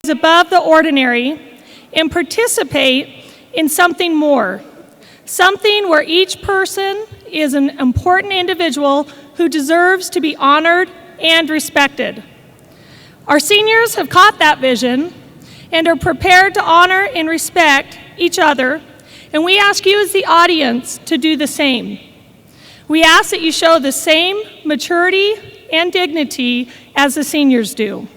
above the ordinary and participate in something more, something where each person is an important individual who deserves to be honored and respected. Our seniors have caught that vision and are prepared to honor and respect each other, and we ask you as the audience to do the same. We ask that you show the same maturity and dignity as the seniors do.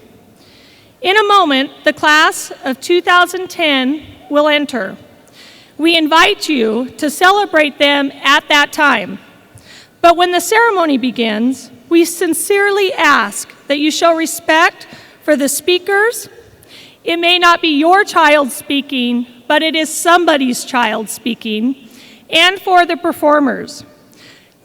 In a moment, the class of 2010 will enter. We invite you to celebrate them at that time. But when the ceremony begins, we sincerely ask that you show respect for the speakers. It may not be your child speaking, but it is somebody's child speaking, and for the performers.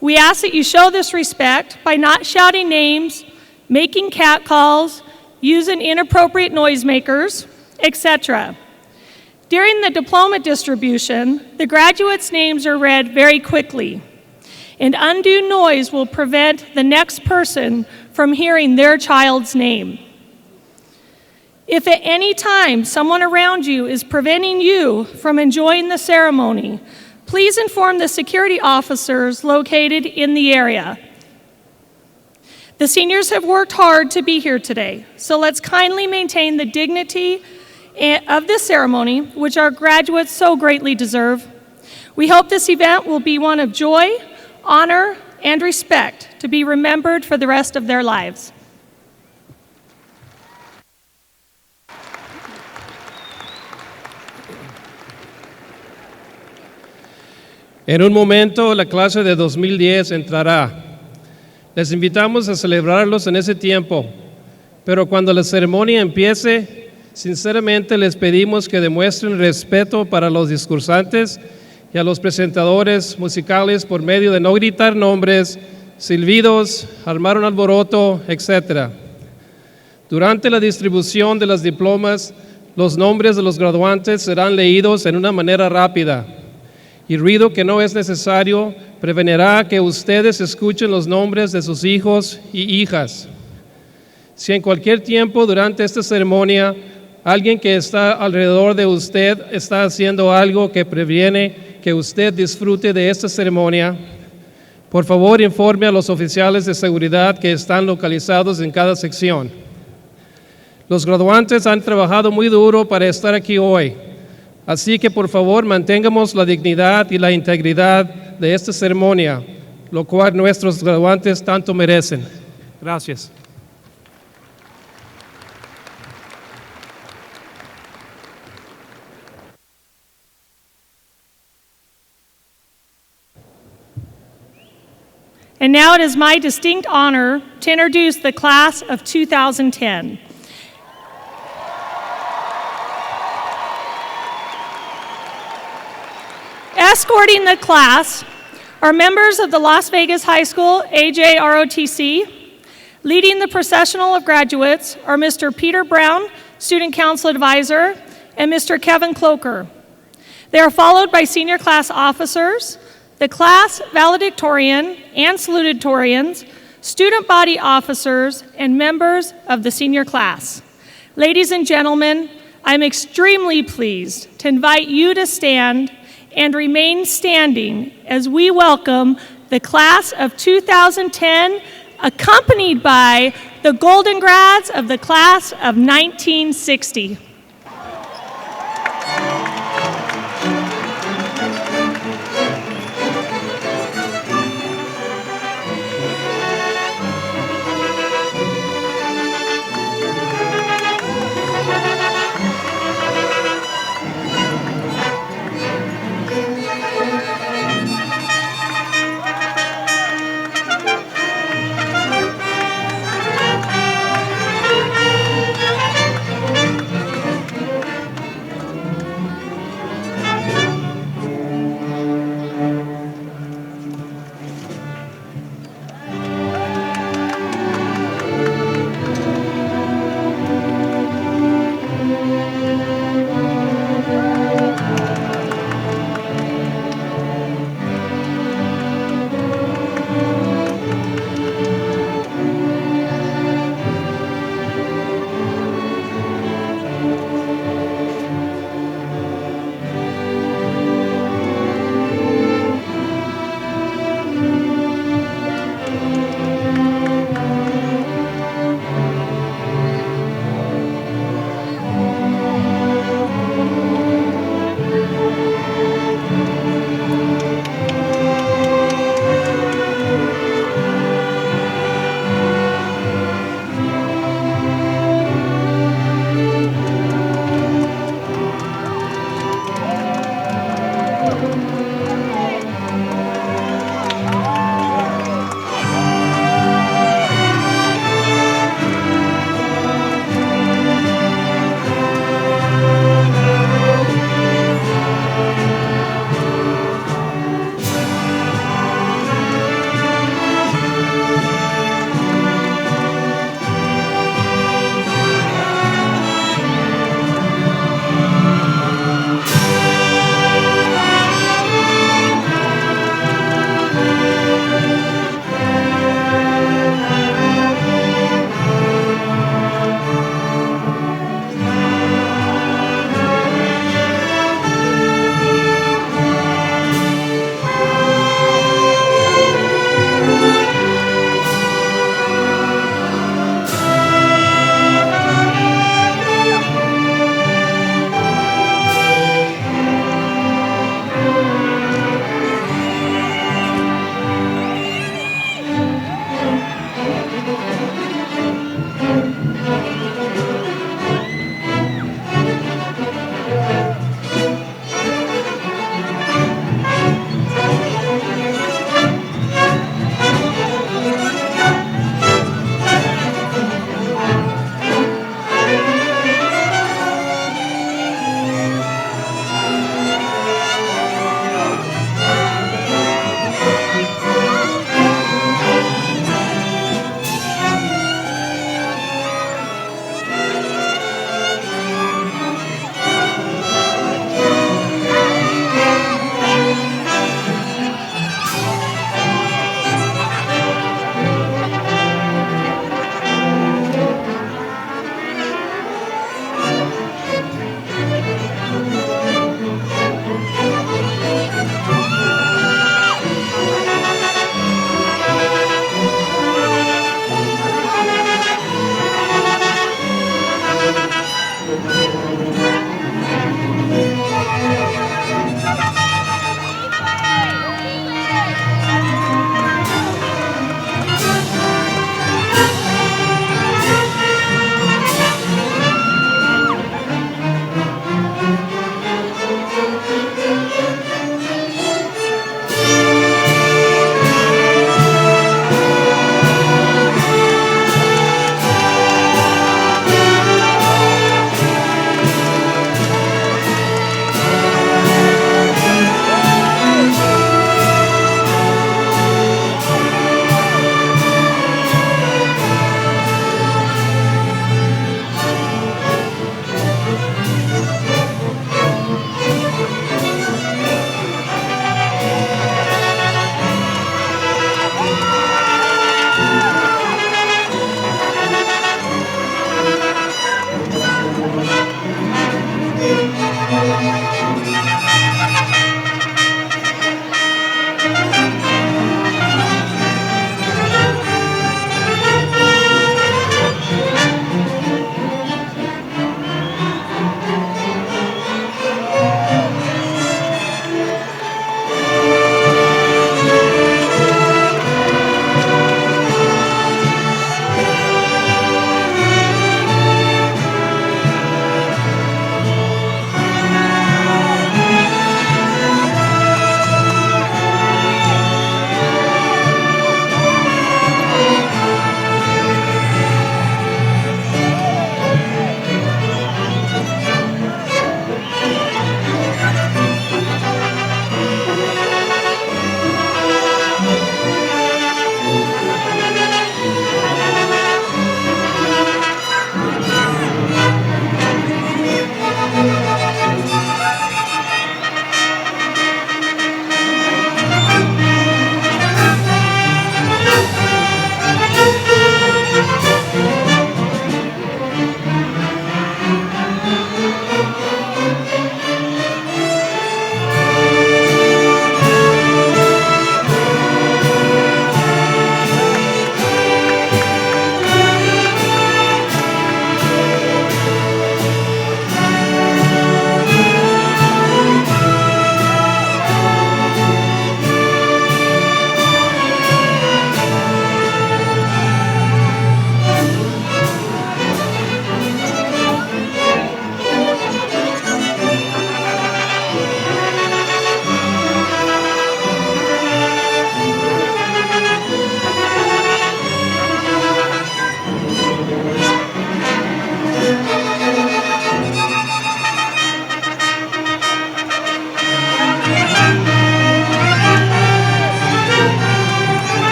We ask that you show this respect by not shouting names, making catcalls, using inappropriate noisemakers, etc. During the diploma distribution, the graduates' names are read very quickly, and undue noise will prevent the next person from hearing their child's name. If at any time someone around you is preventing you from enjoying the ceremony, please inform the security officers located in the area. The seniors have worked hard to be here today, so let's kindly maintain the dignity of this ceremony, which our graduates so greatly deserve. We hope this event will be one of joy, honor, and respect to be remembered for the rest of their lives. En un momento, la clase de 2010 entrará. Les invitamos a celebrarlos en ese tiempo, pero cuando la ceremonia empiece, sinceramente les pedimos que demuestren respeto para los discursantes y a los presentadores musicales por medio de no gritar nombres, silbidos, armar un alboroto, etc. Durante la distribución de los diplomas, los nombres de los graduantes serán leídos en una manera rápida. Y ruido que no es necesario prevenirá que ustedes escuchen los nombres de sus hijos y hijas. Si en cualquier tiempo durante esta ceremonia alguien que está alrededor de usted está haciendo algo que previene que usted disfrute de esta ceremonia, por favor informe a los oficiales de seguridad que están localizados en cada sección. Los graduantes han trabajado muy duro para estar aquí hoy. Así que por favor mantengamos la dignidad y la integridad de esta ceremonia, lo cual nuestros graduantes tanto merecen. Gracias. And now it is my distinct honor to introduce the class of 2010. Escorting the class are members of the Las Vegas High School AJROTC. Leading the processional of graduates are Mr. Peter Brown, Student Council Advisor, and Mr. Kevin Cloker. They are followed by senior class officers, the class valedictorian and salutatorians, student body officers, and members of the senior class. Ladies and gentlemen, I'm extremely pleased to invite you to stand and remain standing as we welcome the class of 2010, accompanied by the Golden Grads of the class of 1960.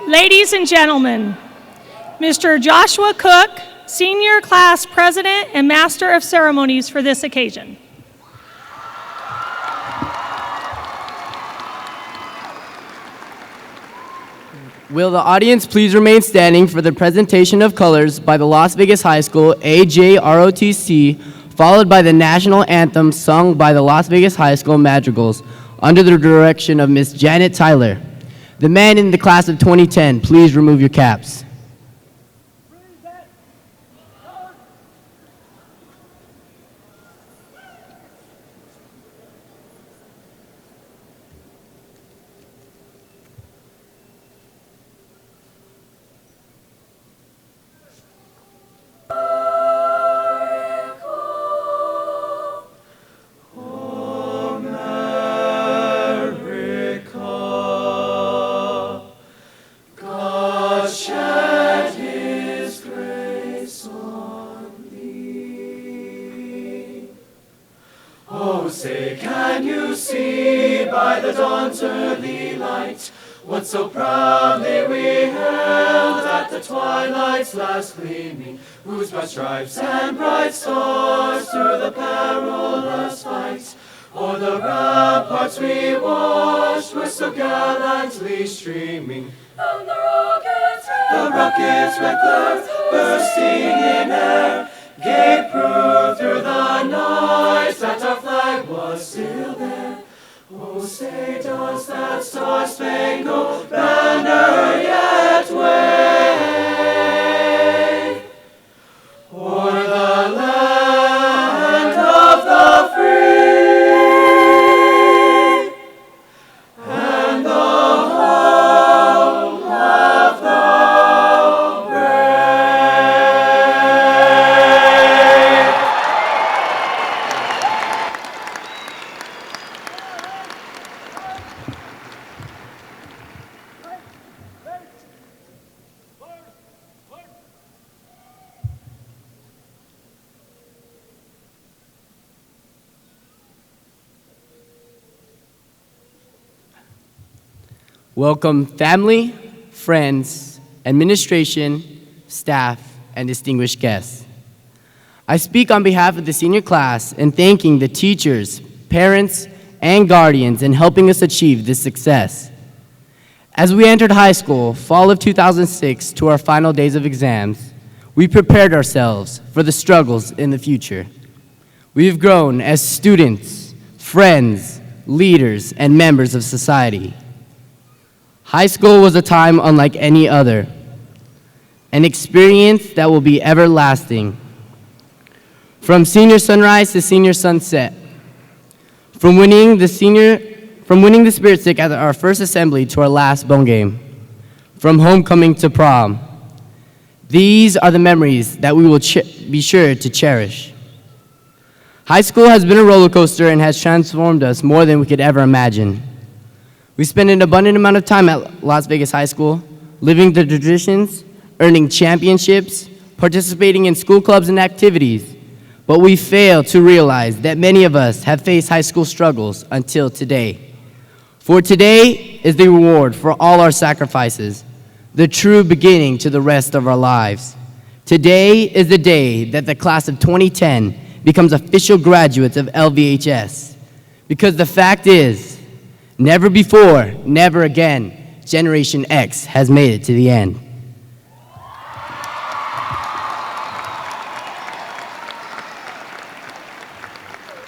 Ladies and gentlemen, Mr. Joshua Cook, Senior Class President and Master of Ceremonies for this occasion. Will the audience please remain standing for the presentation of colors by the Las Vegas High School AJROTC, followed by the national anthem sung by the Las Vegas High School Madrigals under the direction of Miss Janet Tyler. The men in the class of 2010, please remove your caps. What so proudly we hailed at the twilight's last gleaming, whose broad stripes and bright stars through the perilous fight, o'er the ramparts we watched were so gallantly streaming. And the rockets' red glare, bursting in air, gave proof through the night that our flag was still there. Oh, say does that star-spangled banner yet wave o'er the land of the free and the home of the brave? Welcome family, friends, administration, staff, and distinguished guests. I speak on behalf of the senior class in thanking the teachers, parents, and guardians in helping us achieve this success. As we entered high school, fall of 2006, to our final days of exams, we prepared ourselves for the struggles in the future. We have grown as students, friends, leaders, and members of society. High school was a time unlike any other, an experience that will be everlasting. From senior sunrise to senior sunset, from winning the Spirit Stick at our first assembly to our last bone game, from homecoming to prom. These are the memories that we will be sure to cherish. High school has been a roller coaster and has transformed us more than we could ever imagine. We spent an abundant amount of time at Las Vegas High School, living the traditions, earning championships, participating in school clubs and activities, but we fail to realize that many of us have faced high school struggles until today. For today is the reward for all our sacrifices, the true beginning to the rest of our lives. Today is the day that the class of 2010 becomes official graduates of LVHS, because the fact is, never before, never again, Generation X has made it to the end.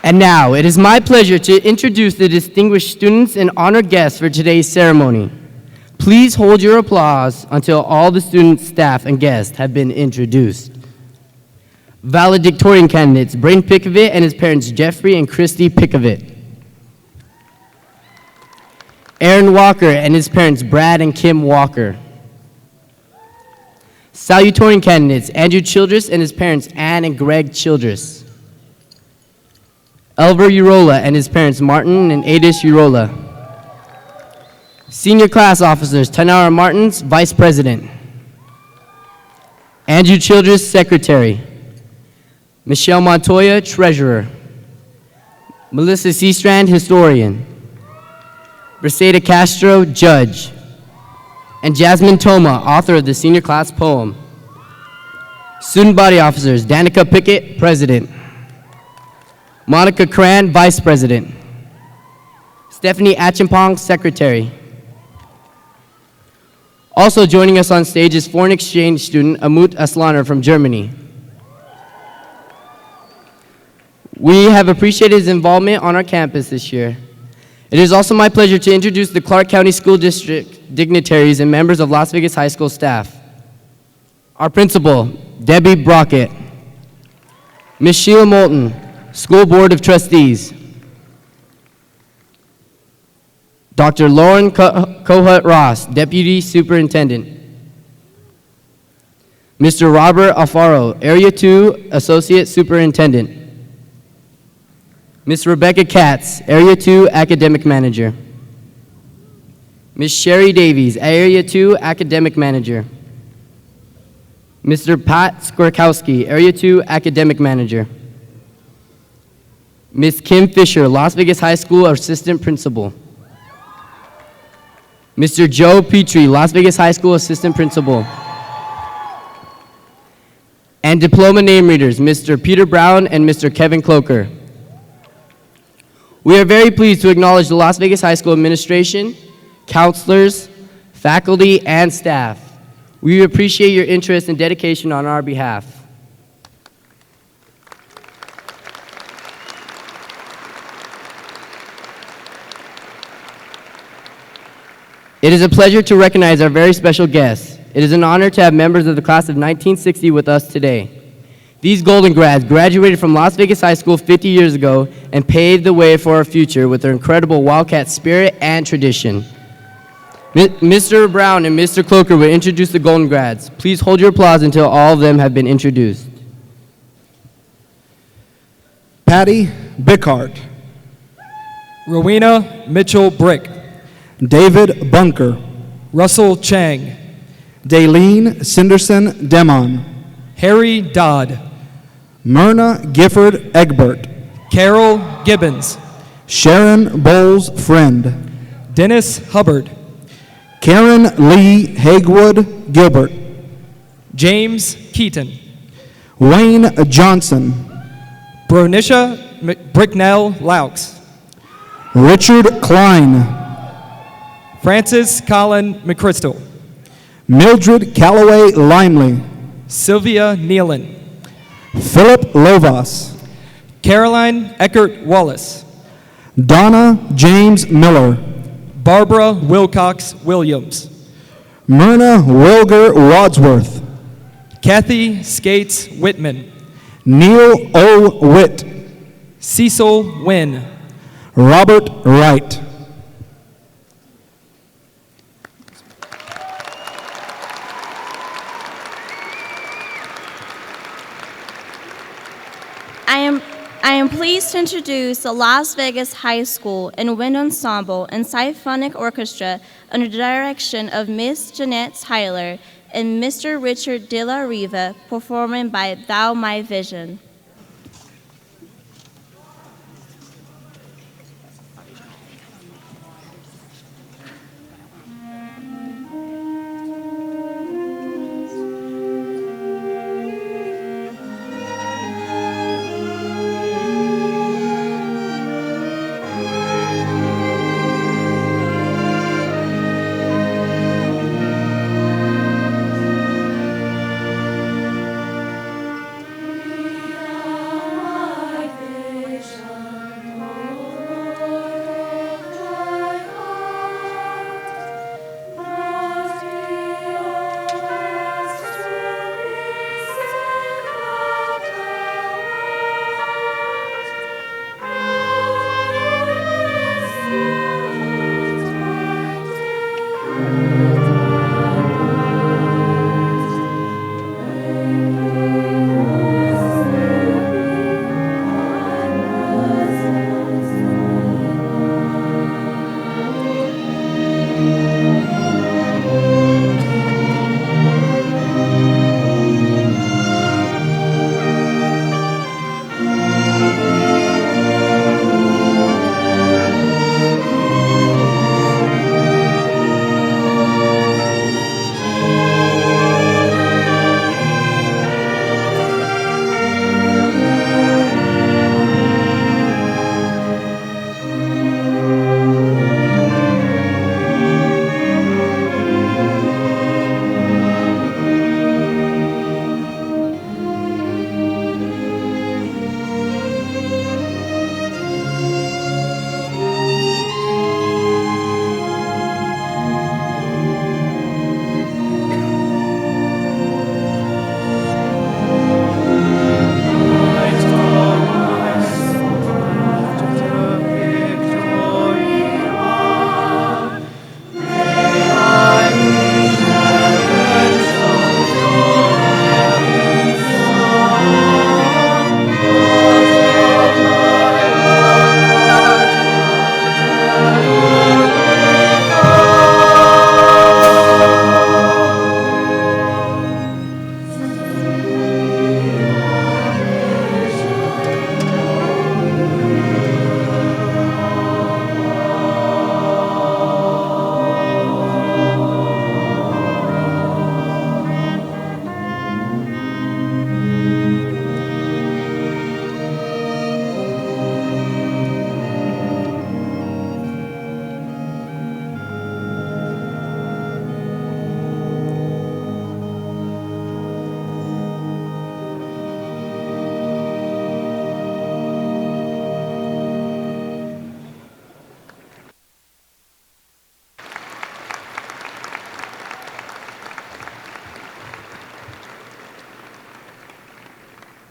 And now, it is my pleasure to introduce the distinguished students and honored guests for today's ceremony. Please hold your applause until all the students, staff, and guests have been introduced. Valedictorian candidates, Braden Pickavit and his parents Jeffrey and Christy Pickavit. Aaron Walker and his parents Brad and Kim Walker. Salutatorian candidates, Andrew Childress and his parents Ann and Greg Childress. Elver Urola and his parents Martin and Adis Urola. Senior class officers, Tanara Martins, Vice President. Andrew Childress, Secretary. Michelle Montoya, Treasurer. Melissa Seastrand, Historian. Briseda Castro, Judge. and Jasmine Toma, author of the senior class poem. Student body officers, Danica Pickett, President. Monica Cran, Vice President. Stephanie Achimpong, Secretary. Also joining us on stage is foreign exchange student Amut Aslaner from Germany. We have appreciated his involvement on our campus this year. It is also my pleasure to introduce the Clark County School District dignitaries and members of Las Vegas High School staff. Our principal, Debbie Brockett. Ms. Sheila Moulton, School Board of Trustees. Dr. Lauren Kohut Ross, Deputy Superintendent. Mr. Robert Alfaro, Area 2 Associate Superintendent. Ms. Rebecca Katz, Area 2 Academic Manager. Ms. Sherry Davies, Area 2 Academic Manager. Mr. Pat Skorkowski, Area 2 Academic Manager. Ms. Kim Fisher, Las Vegas High School Assistant Principal. Mr. Joe Petrie, Las Vegas High School Assistant Principal. And diploma name readers, Mr. Peter Brown and Mr. Kevin Cloker. We are very pleased to acknowledge the Las Vegas High School administration, counselors, faculty, and staff. We appreciate your interest and dedication on our behalf. It is a pleasure to recognize our very special guests. It is an honor to have members of the class of 1960 with us today. These Golden Grads graduated from Las Vegas High School 50 years ago and paved the way for our future with their incredible Wildcat spirit and tradition. Mr. Brown and Mr. Cloker will introduce the Golden Grads. Please hold your applause until all of them have been introduced. Patty Bickart. Rowena Mitchell Brick. David Bunker. Russell Chang. Daleen Cinderson Demon. Harry Dodd. Myrna Gifford Egbert. Carol Gibbons. Sharon Bowles Friend. Dennis Hubbard. Karen Lee Hagewood Gilbert. James Keaton. Wayne Johnson. Bronisha Bricknell Laux. Richard Klein. Francis Colin McChrystal. Mildred Calloway Limely. Sylvia Nealon. Philip Lovas. Caroline Eckert Wallace. Donna James Miller. Barbara Wilcox Williams. Myrna Wilger Wadsworth. Kathy Skates Whitman. Neil O. Witt. Cecil Wynn. Robert Wright. I am pleased to introduce the Las Vegas High School and Wind Ensemble and Symphonic Orchestra under the direction of Miss Jeanette Tyler and Mr. Richard De La Riva, performing by Thou My Vision.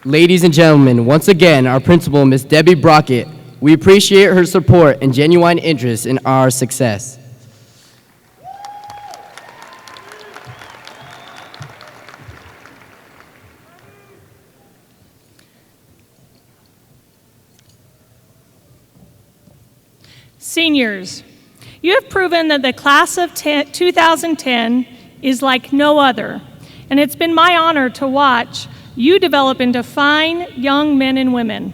Ladies and gentlemen, once again, our principal, Ms. Debbie Brockett. We appreciate her support and genuine interest in our success. Seniors, you have proven that the class of 2010 is like no other, and it's been my honor to watch you develop into fine young men and women.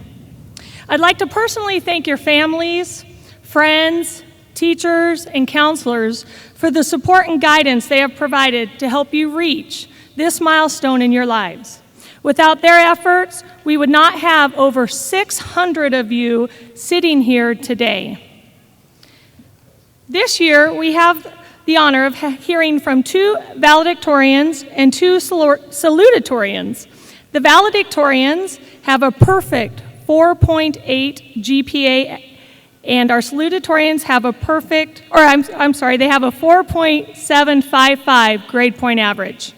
I'd like to personally thank your families, friends, teachers, and counselors for the support and guidance they have provided to help you reach this milestone in your lives. Without their efforts, we would not have over 600 of you sitting here today. This year, we have the honor of hearing from 2 valedictorians and 2 salutatorians. The valedictorians have a perfect 4.8 GPA, and our salutatorians have a perfect, or I'm sorry, they have a 4.755 grade point average.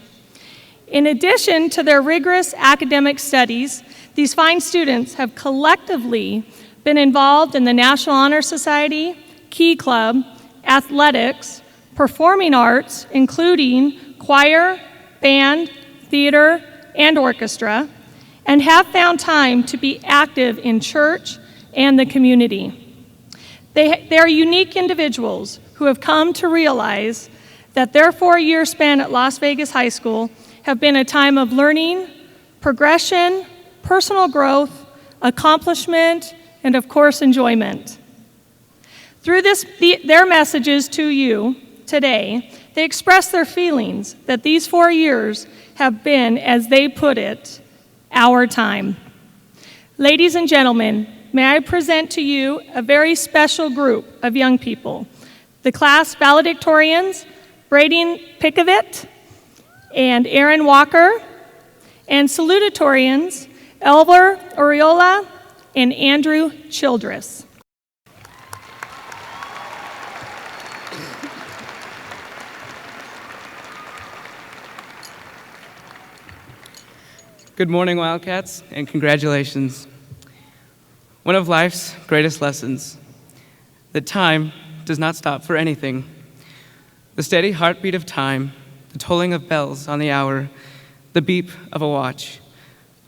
In addition to their rigorous academic studies, these fine students have collectively been involved in the National Honor Society, Key Club, athletics, performing arts, including choir, band, theater, and orchestra, and have found time to be active in church and the community. They are unique individuals who have come to realize that their 4-year span at Las Vegas High School have been a time of learning, progression, personal growth, accomplishment, and of course, enjoyment. Through their messages to you today, they express their feelings that these 4 years have been, as they put it, our time. Ladies and gentlemen, may I present to you a very special group of young people, the class valedictorians, Braden Pickavit and Aaron Walker, and salutatorians, Elver Oriola and Andrew Childress. Good morning, Wildcats, and congratulations. One of life's greatest lessons, that time does not stop for anything. The steady heartbeat of time, the tolling of bells on the hour, the beep of a watch,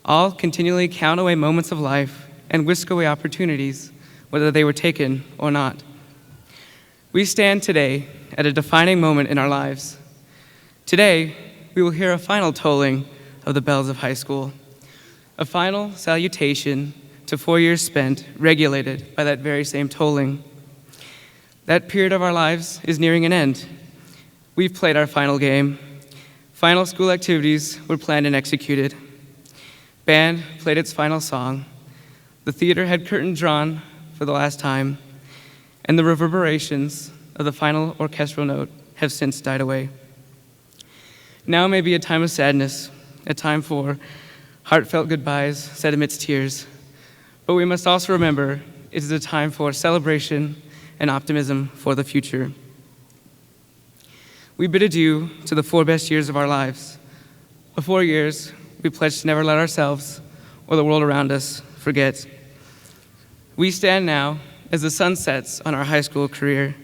all continually count away moments of life and whisk away opportunities, whether they were taken or not. We stand today at a defining moment in our lives. Today, we will hear a final tolling of the bells of high school, a final salutation to 4 years spent regulated by that very same tolling. That period of our lives is nearing an end. We've played our final game. Final school activities were planned and executed. Band played its final song. The theater had curtain drawn for the last time, and the reverberations of the final orchestral note have since died away. Now may be a time of sadness, a time for heartfelt goodbyes said amidst tears. But we must also remember it is a time for celebration and optimism for the future. We bid adieu to the 4 best years of our lives. For 4 years, we pledge to never let ourselves or the world around us forget. We stand now as the sun sets on our high school career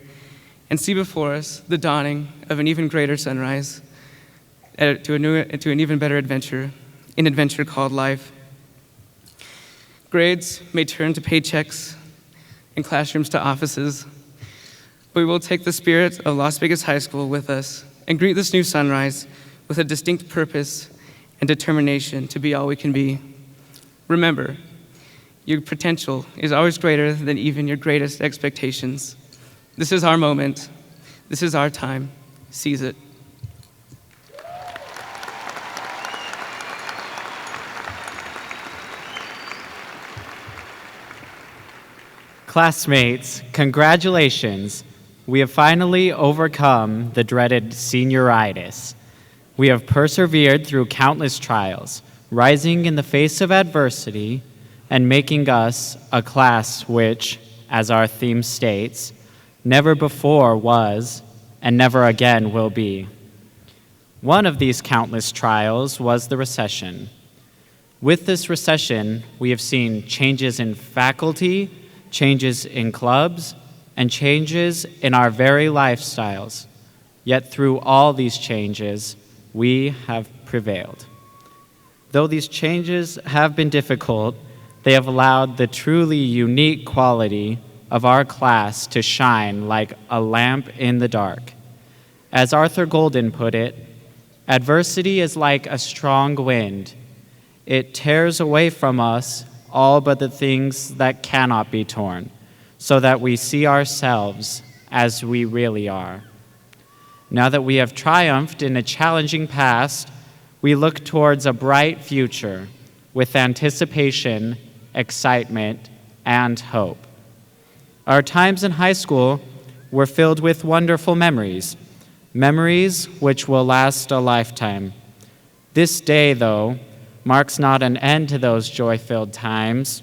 and see before us the dawning of an even greater sunrise to an even better adventure, an adventure called life. Grades may turn to paychecks and classrooms to offices, but we will take the spirit of Las Vegas High School with us and greet this new sunrise with a distinct purpose and determination to be all we can be. Remember, your potential is always greater than even your greatest expectations. This is our moment. This is our time. Seize it. Classmates, congratulations. We have finally overcome the dreaded senioritis. We have persevered through countless trials, rising in the face of adversity and making us a class which, as our theme states, never before was and never again will be. One of these countless trials was the recession. With this recession, we have seen changes in faculty, changes in clubs, and changes in our very lifestyles. Yet through all these changes, we have prevailed. Though these changes have been difficult, they have allowed the truly unique quality of our class to shine like a lamp in the dark. As Arthur Golden put it, adversity is like a strong wind. It tears away from us all but the things that cannot be torn, so that we see ourselves as we really are. Now that we have triumphed in a challenging past, we look towards a bright future with anticipation, excitement, and hope. Our times in high school were filled with wonderful memories, memories which will last a lifetime. This day, though, marks not an end to those joy-filled times,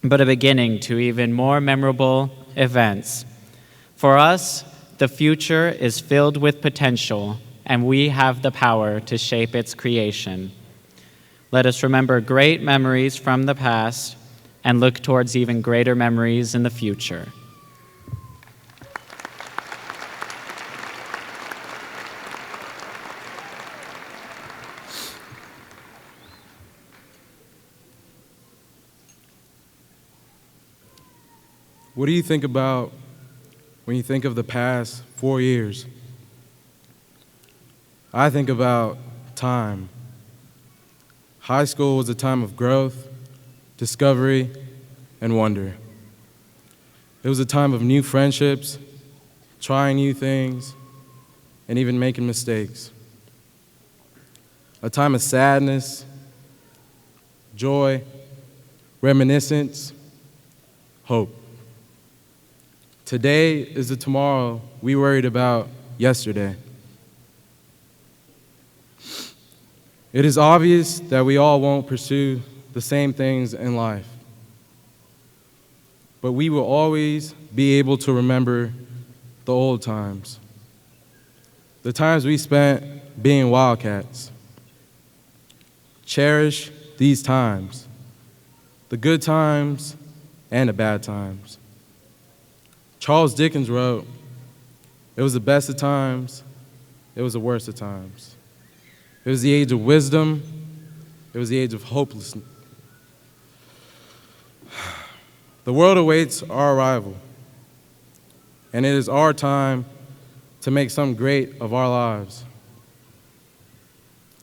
but a beginning to even more memorable events. For us, the future is filled with potential, and we have the power to shape its creation. Let us remember great memories from the past and look towards even greater memories in the future. What do you think about when you think of the past 4 years? I think about time. High school was a time of growth, discovery, and wonder. It was a time of new friendships, trying new things, and even making mistakes. A time of sadness, joy, reminiscence, hope. Today is the tomorrow we worried about yesterday. It is obvious that we all won't pursue the same things in life, but we will always be able to remember the old times, the times we spent being wildcats. Cherish these times, the good times and the bad times. Charles Dickens wrote, "It was the best of times, it was the worst of times. It was the age of wisdom, it was the age of hopelessness." The world awaits our arrival, and it is our time to make something great of our lives.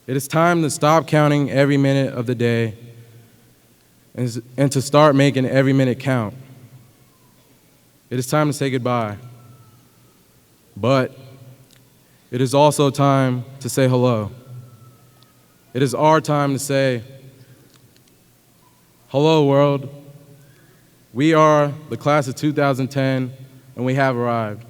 It is time to stop counting every minute of the day and to start making every minute count. It is time to say goodbye, but it is also time to say hello. It is our time to say, "Hello, world. We are the class of 2010, and we have arrived."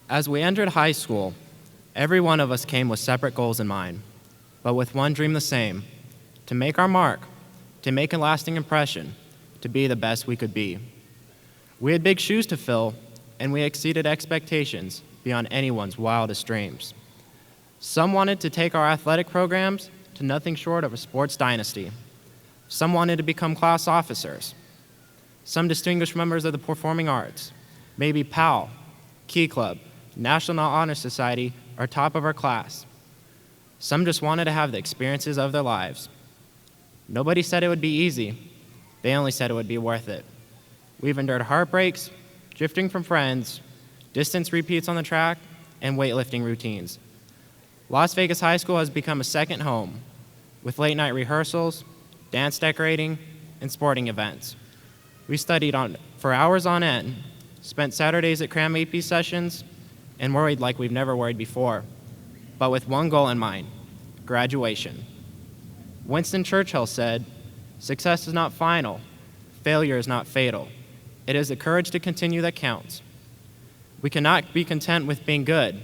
As we entered high school, every one of us came with separate goals in mind, but with one dream the same: to make our mark, to make a lasting impression, to be the best we could be. We had big shoes to fill, and we exceeded expectations beyond anyone's wildest dreams. Some wanted to take our athletic programs to nothing short of a sports dynasty. Some wanted to become class officers. Some distinguished members of the performing arts, maybe PAL, Key Club, National Honor Society, or top of our class. Some just wanted to have the experiences of their lives. Nobody said it would be easy. They only said it would be worth it. We've endured heartbreaks, drifting from friends, distance repeats on the track, and weightlifting routines. Las Vegas High School has become a second home, with late-night rehearsals, dance decorating, and sporting events. We studied for hours on end, spent Saturdays at Cram AP sessions, and worried like we've never worried before, but with one goal in mind: graduation. Winston Churchill said, "Success is not final, failure is not fatal. It is the courage to continue that counts." We cannot be content with being good.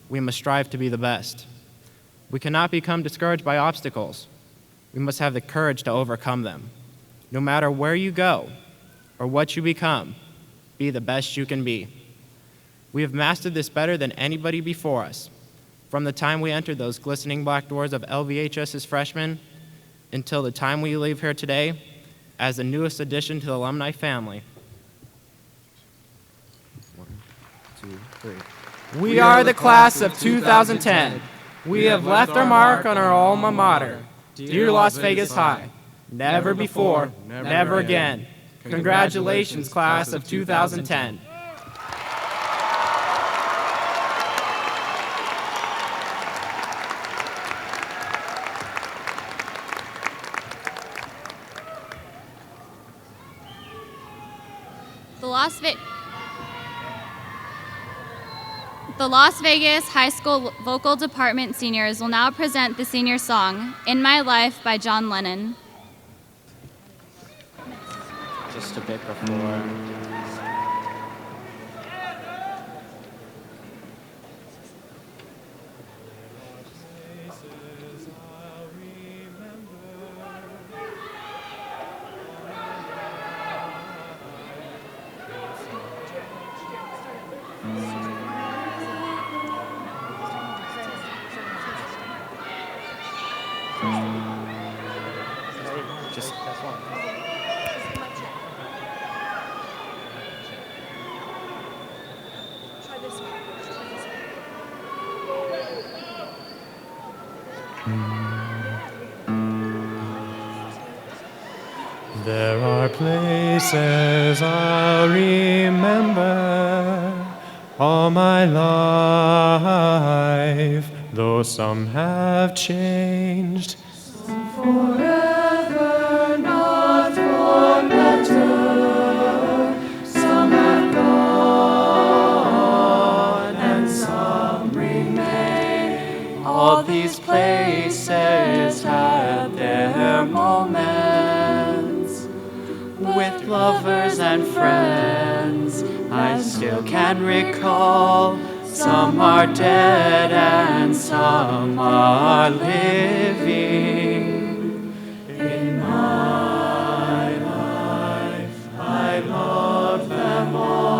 We must strive to be the best. We cannot become discouraged by obstacles. We must have the courage to overcome them. No matter where you go or what you become. Be the best you can be. We have mastered this better than anybody before us. From the time we entered those glistening black doors of LVHS as freshmen until the time we leave here today as the newest addition to the alumni family. 1, 2, 3. We are the class of 2010. We have left our mark on our alma mater. Dear Las Vegas High, never before, never again. Congratulations, class of 2010. The Las Vegas High School Vocal Department seniors will now present the senior song, In My Life by John Lennon. Just a bit before. There are places I'll remember all my life, though some have changed. Some forever, not for better. Some have gone and some remain. All these places had their moments. With lovers and friends, I still can recall. Some are dead and some are living. In my life, I love them all.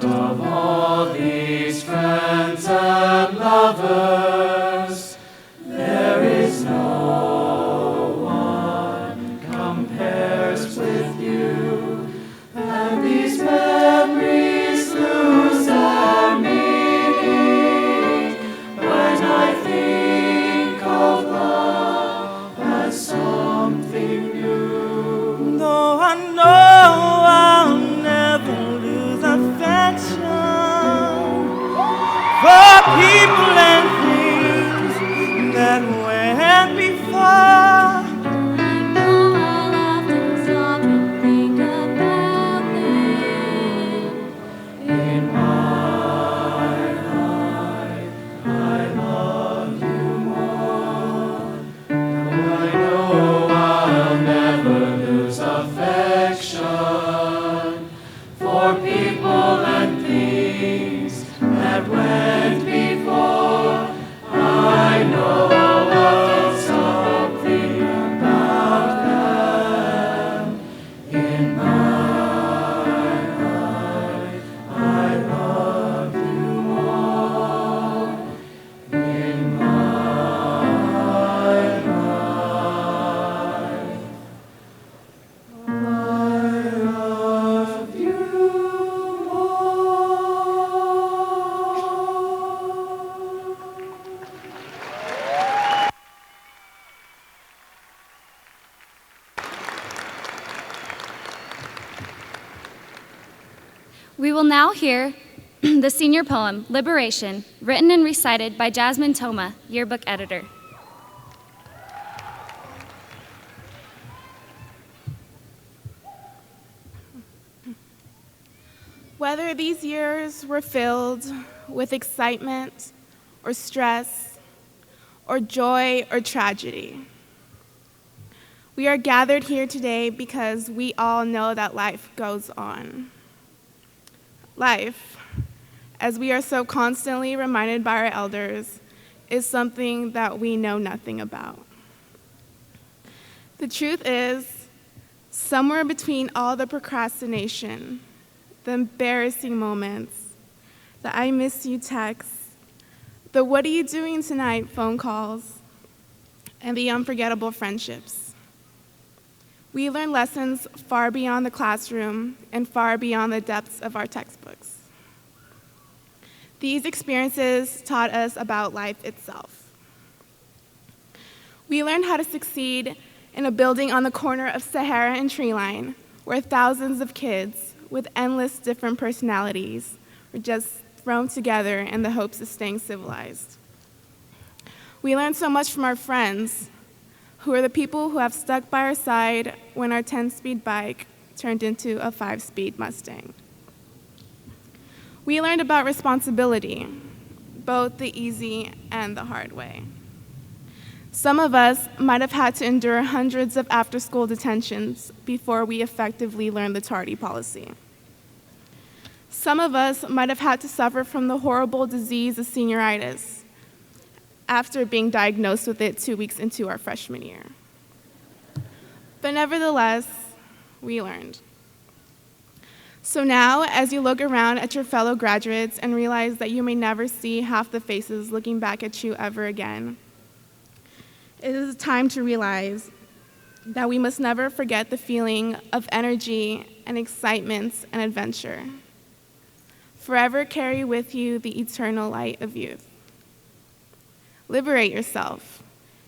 Of all these friends and lovers, there is no one compares with you, and these memories lose their meaning when I think of love as something new. Though I know I'll never lose affection for people and things that went before. I know I'll often stop and think about them. In my life, I love you more. Though I know I'll never lose affection for people and things that went before. I know of something about them. In my life, I love you more. In my life, I love you We will now hear the senior poem, Liberation, written and recited by Jasmine Toma, yearbook editor. Whether these years were filled with excitement or stress or joy or tragedy, We are gathered here today because we all know that life goes on. Life, as we are so constantly reminded by our elders, is something that we know nothing about. The truth is, somewhere between all the procrastination, the embarrassing moments, the I miss you texts, the what are you doing tonight phone calls, and the unforgettable friendships, we learn lessons far beyond the classroom and far beyond the depths of our textbooks. These experiences taught us about life itself. We learned how to succeed in a building on the corner of Sahara and Treeline, where thousands of kids with endless different personalities were just thrown together in the hopes of staying civilized. We learned so much from our friends, who are the people who have stuck by our side when our 10-speed bike turned into a 5-speed Mustang. We learned about responsibility, both the easy and the hard way. Some of us might have had to endure hundreds of after-school detentions before we effectively learned the tardy policy. Some of us might have had to suffer from the horrible disease of senioritis after being diagnosed with it 2 weeks into our freshman year. But nevertheless, we learned. So now, as you look around at your fellow graduates and realize that you may never see half the faces looking back at you ever again, it is time to realize that we must never forget the feeling of energy and excitement and adventure. Forever carry with you the eternal light of youth. Liberate yourself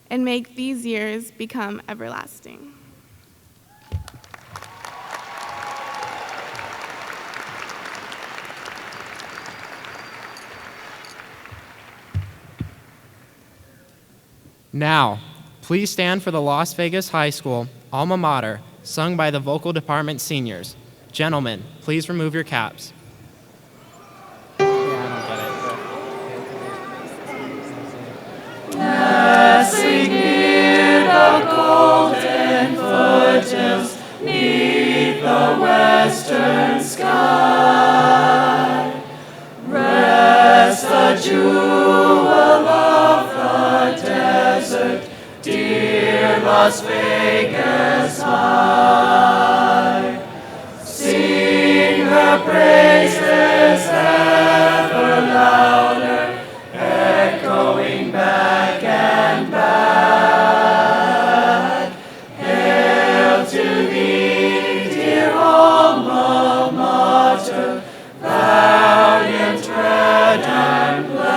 and make these years become everlasting. Now, please stand for the Las Vegas High School alma mater, sung by the vocal department seniors. Gentlemen, please remove your caps. Passing near the golden foothills, 'neath the western sky, rests the jewel of the desert, dear Las Vegas high. Sing her praises ever louder, echoing back and back. Hail to thee, dear alma mater, valiant, red and black.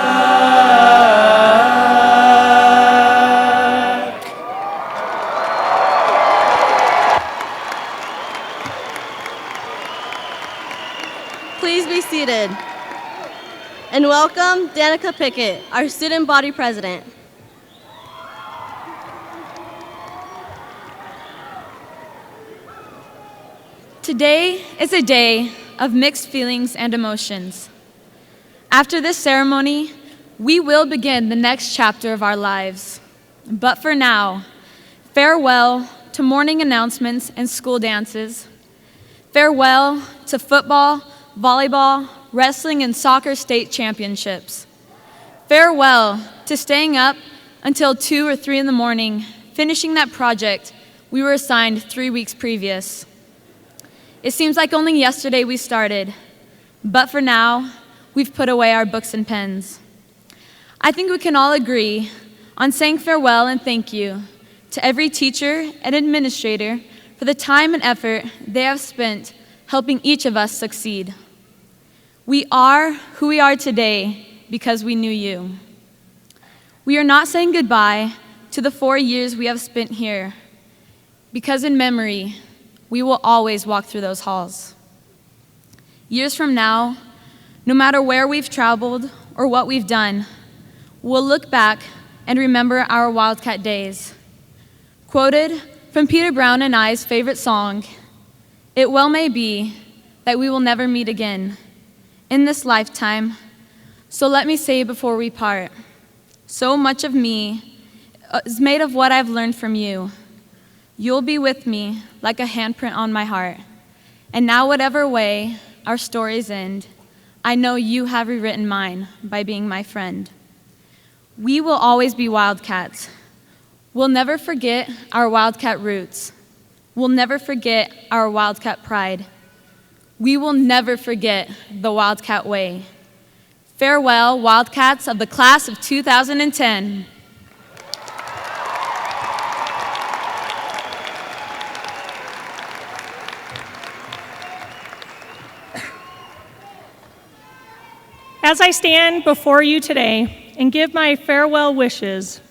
Please be seated. And welcome Danica Pickett, our student body president. Today is a day of mixed feelings and emotions. After this ceremony, we will begin the next chapter of our lives. But for now, farewell to morning announcements and school dances. Farewell to football, volleyball, wrestling, and soccer state championships. Farewell to staying up until 2 or 3 in the morning, finishing that project we were assigned 3 weeks previous. It seems like only yesterday we started, but for now, we've put away our books and pens. I think we can all agree on saying farewell and thank you to every teacher and administrator for the time and effort they have spent helping each of us succeed. We are who we are today because we knew you. We are not saying goodbye to the 4 years we have spent here, because in memory, we will always walk through those halls. Years from now, no matter where we've traveled or what we've done, we'll look back and remember our Wildcat days. Quoted from Peter Brown and I's favorite song, "It well may be that we will never meet again in this lifetime, so let me say before we part, so much of me is made of what I've learned from you. You'll be with me like a handprint on my heart. And now, whatever way our stories end, I know you have rewritten mine by being my friend. We will always be Wildcats. We'll never forget our Wildcat roots. We'll never forget our Wildcat pride. We will never forget the Wildcat way. Farewell, Wildcats of the class of 2010. As I stand before you today and give my farewell wishes,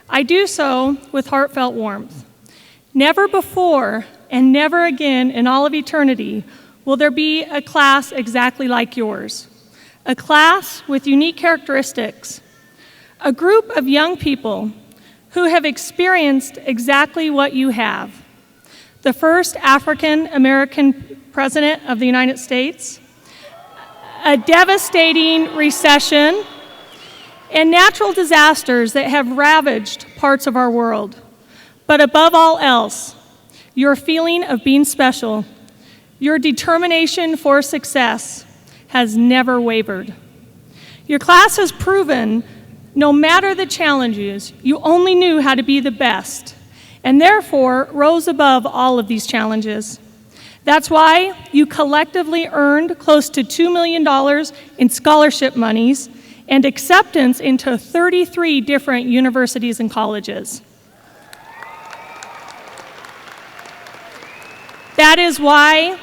I do so with heartfelt warmth. Never before and never again in all of eternity will there be a class exactly like yours, a class with unique characteristics, a group of young people who have experienced exactly what you have. The first African American president of the United States, a devastating recession, and natural disasters that have ravaged parts of our world. But above all else, your feeling of being special, your determination for success has never wavered. Your class has proven, no matter the challenges, you only knew how to be the best, and therefore rose above all of these challenges. That's why you collectively earned close to $2 million in scholarship monies and acceptance into 33 different universities and colleges. That is why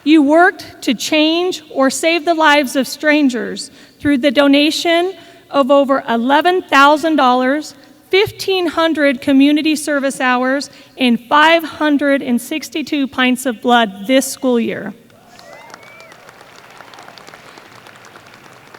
you worked to change or save the lives of strangers through the donation of over $11,000, 1,500 community service hours, and 562 pints of blood this school year.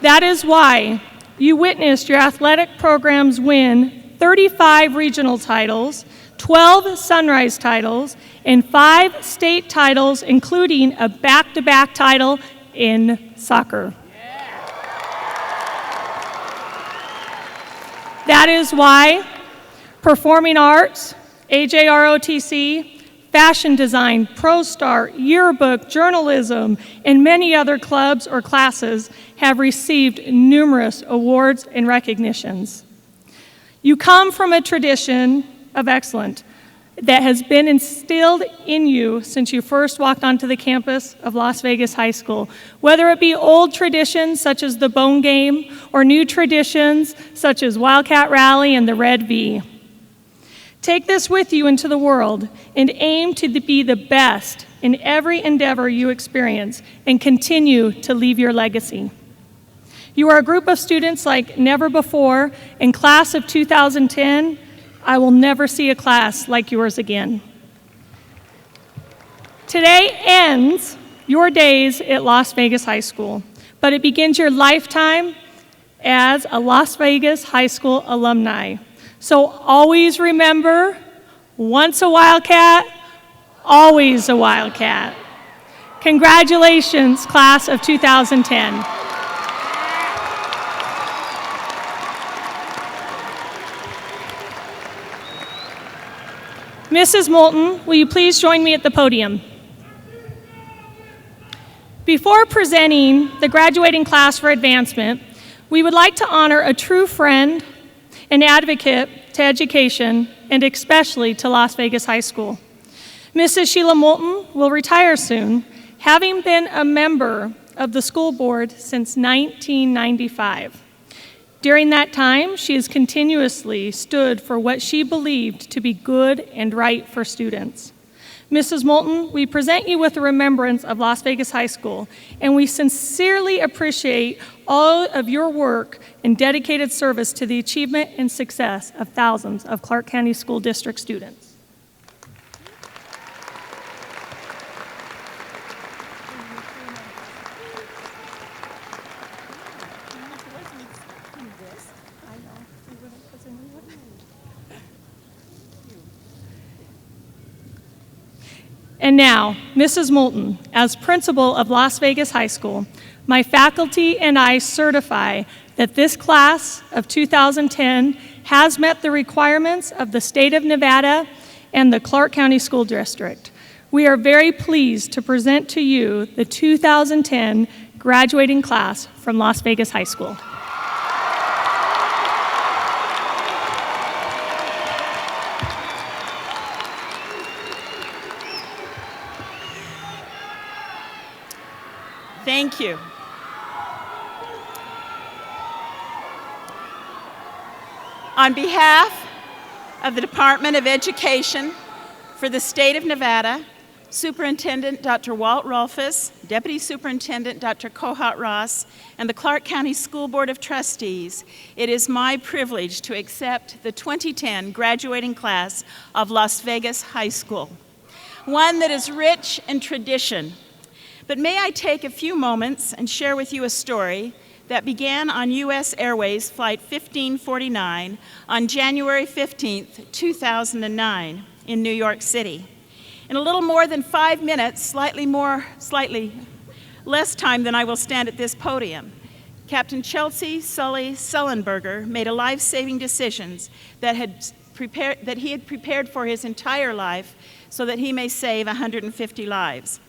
That is why you witnessed your athletic programs win 35 regional titles, 12 Sunrise titles, and 5 state titles, including a back-to-back title in soccer. That is why performing arts, AJROTC, fashion design, ProStar, yearbook, journalism, and many other clubs or classes have received numerous awards and recognitions. You come from a tradition of excellence that has been instilled in you since you first walked onto the campus of Las Vegas High School, whether it be old traditions such as the Bone Game or new traditions such as Wildcat Rally and the Red V. Take this with you into the world and aim to be the best in every endeavor you experience and continue to leave your legacy. You are a group of students like never before. In class of 2010, I will never see a class like yours again. Today ends your days at Las Vegas High School, but it begins your lifetime as a Las Vegas High School alumni. So always remember, once a Wildcat, always a Wildcat. Congratulations, class of 2010. Mrs. Moulton, will you please join me at the podium? Before presenting the graduating class for advancement, we would like to honor a true friend and advocate to education, and especially to Las Vegas High School. Mrs. Sheila Moulton will retire soon, having been a member of the school board since 1995. During that time, she has continuously stood for what she believed to be good and right for students. Mrs. Moulton, we present you with a remembrance of Las Vegas High School, and we sincerely appreciate all of your work and dedicated service to the achievement and success of thousands of Clark County School District students. And now, Mrs. Moulton, as principal of Las Vegas High School, my faculty and I certify that this class of 2010 has met the requirements of the state of Nevada and the Clark County School District. We are very pleased to present to you the 2010 graduating class from Las Vegas High School. Thank you. On behalf of the Department of Education for the state of Nevada, Superintendent Dr. Walt Rolfus, Deputy Superintendent Dr. Kohat Ross, and the Clark County School Board of Trustees, it is my privilege to accept the 2010 graduating class of Las Vegas High School, one that is rich in tradition. But may I take a few moments and share with you a story that began on U.S. Airways Flight 1549 on January 15, 2009 in New York City. In a little more than 5 minutes, slightly less time than I will stand at this podium, Captain Chelsea Sully Sullenberger made a life-saving decision that he had prepared for his entire life so that he may save 150 lives.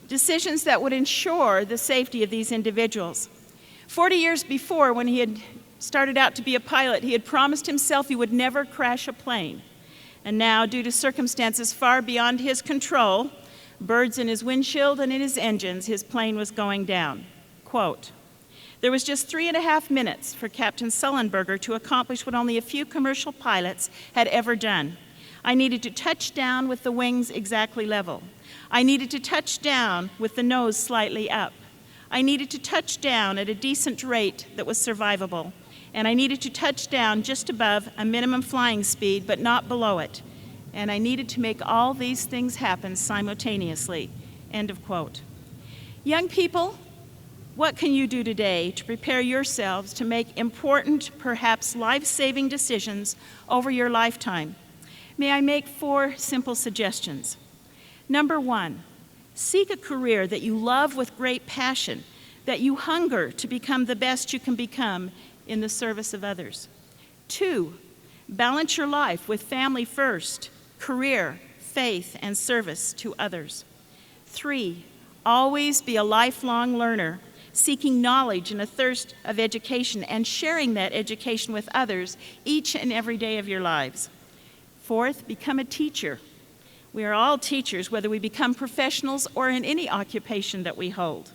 Decisions that would ensure the safety of these individuals. 40 years before, when he had started out to be a pilot, he had promised himself he would never crash a plane. And now, due to circumstances far beyond his control, birds in his windshield and in his engines, his plane was going down. Quote, "There was just 3.5 minutes for Captain Sullenberger to accomplish what only a few commercial pilots had ever done. I needed to touch down with the wings exactly level. I needed to touch down with the nose slightly up. I needed to touch down at a decent rate that was survivable. And I needed to touch down just above a minimum flying speed, but not below it. And I needed to make all these things happen simultaneously." End of quote. Young people, what can you do today to prepare yourselves to make important, perhaps life-saving decisions over your lifetime? May I make 4 simple suggestions? Number 1, seek a career that you love with great passion, that you hunger to become the best you can become in the service of others. 2, balance your life with family first, career, faith, and service to others. 3, always be a lifelong learner, seeking knowledge and a thirst of education and sharing that education with others each and every day of your lives. 4th, become a teacher. We are all teachers, whether we become professionals or in any occupation that we hold.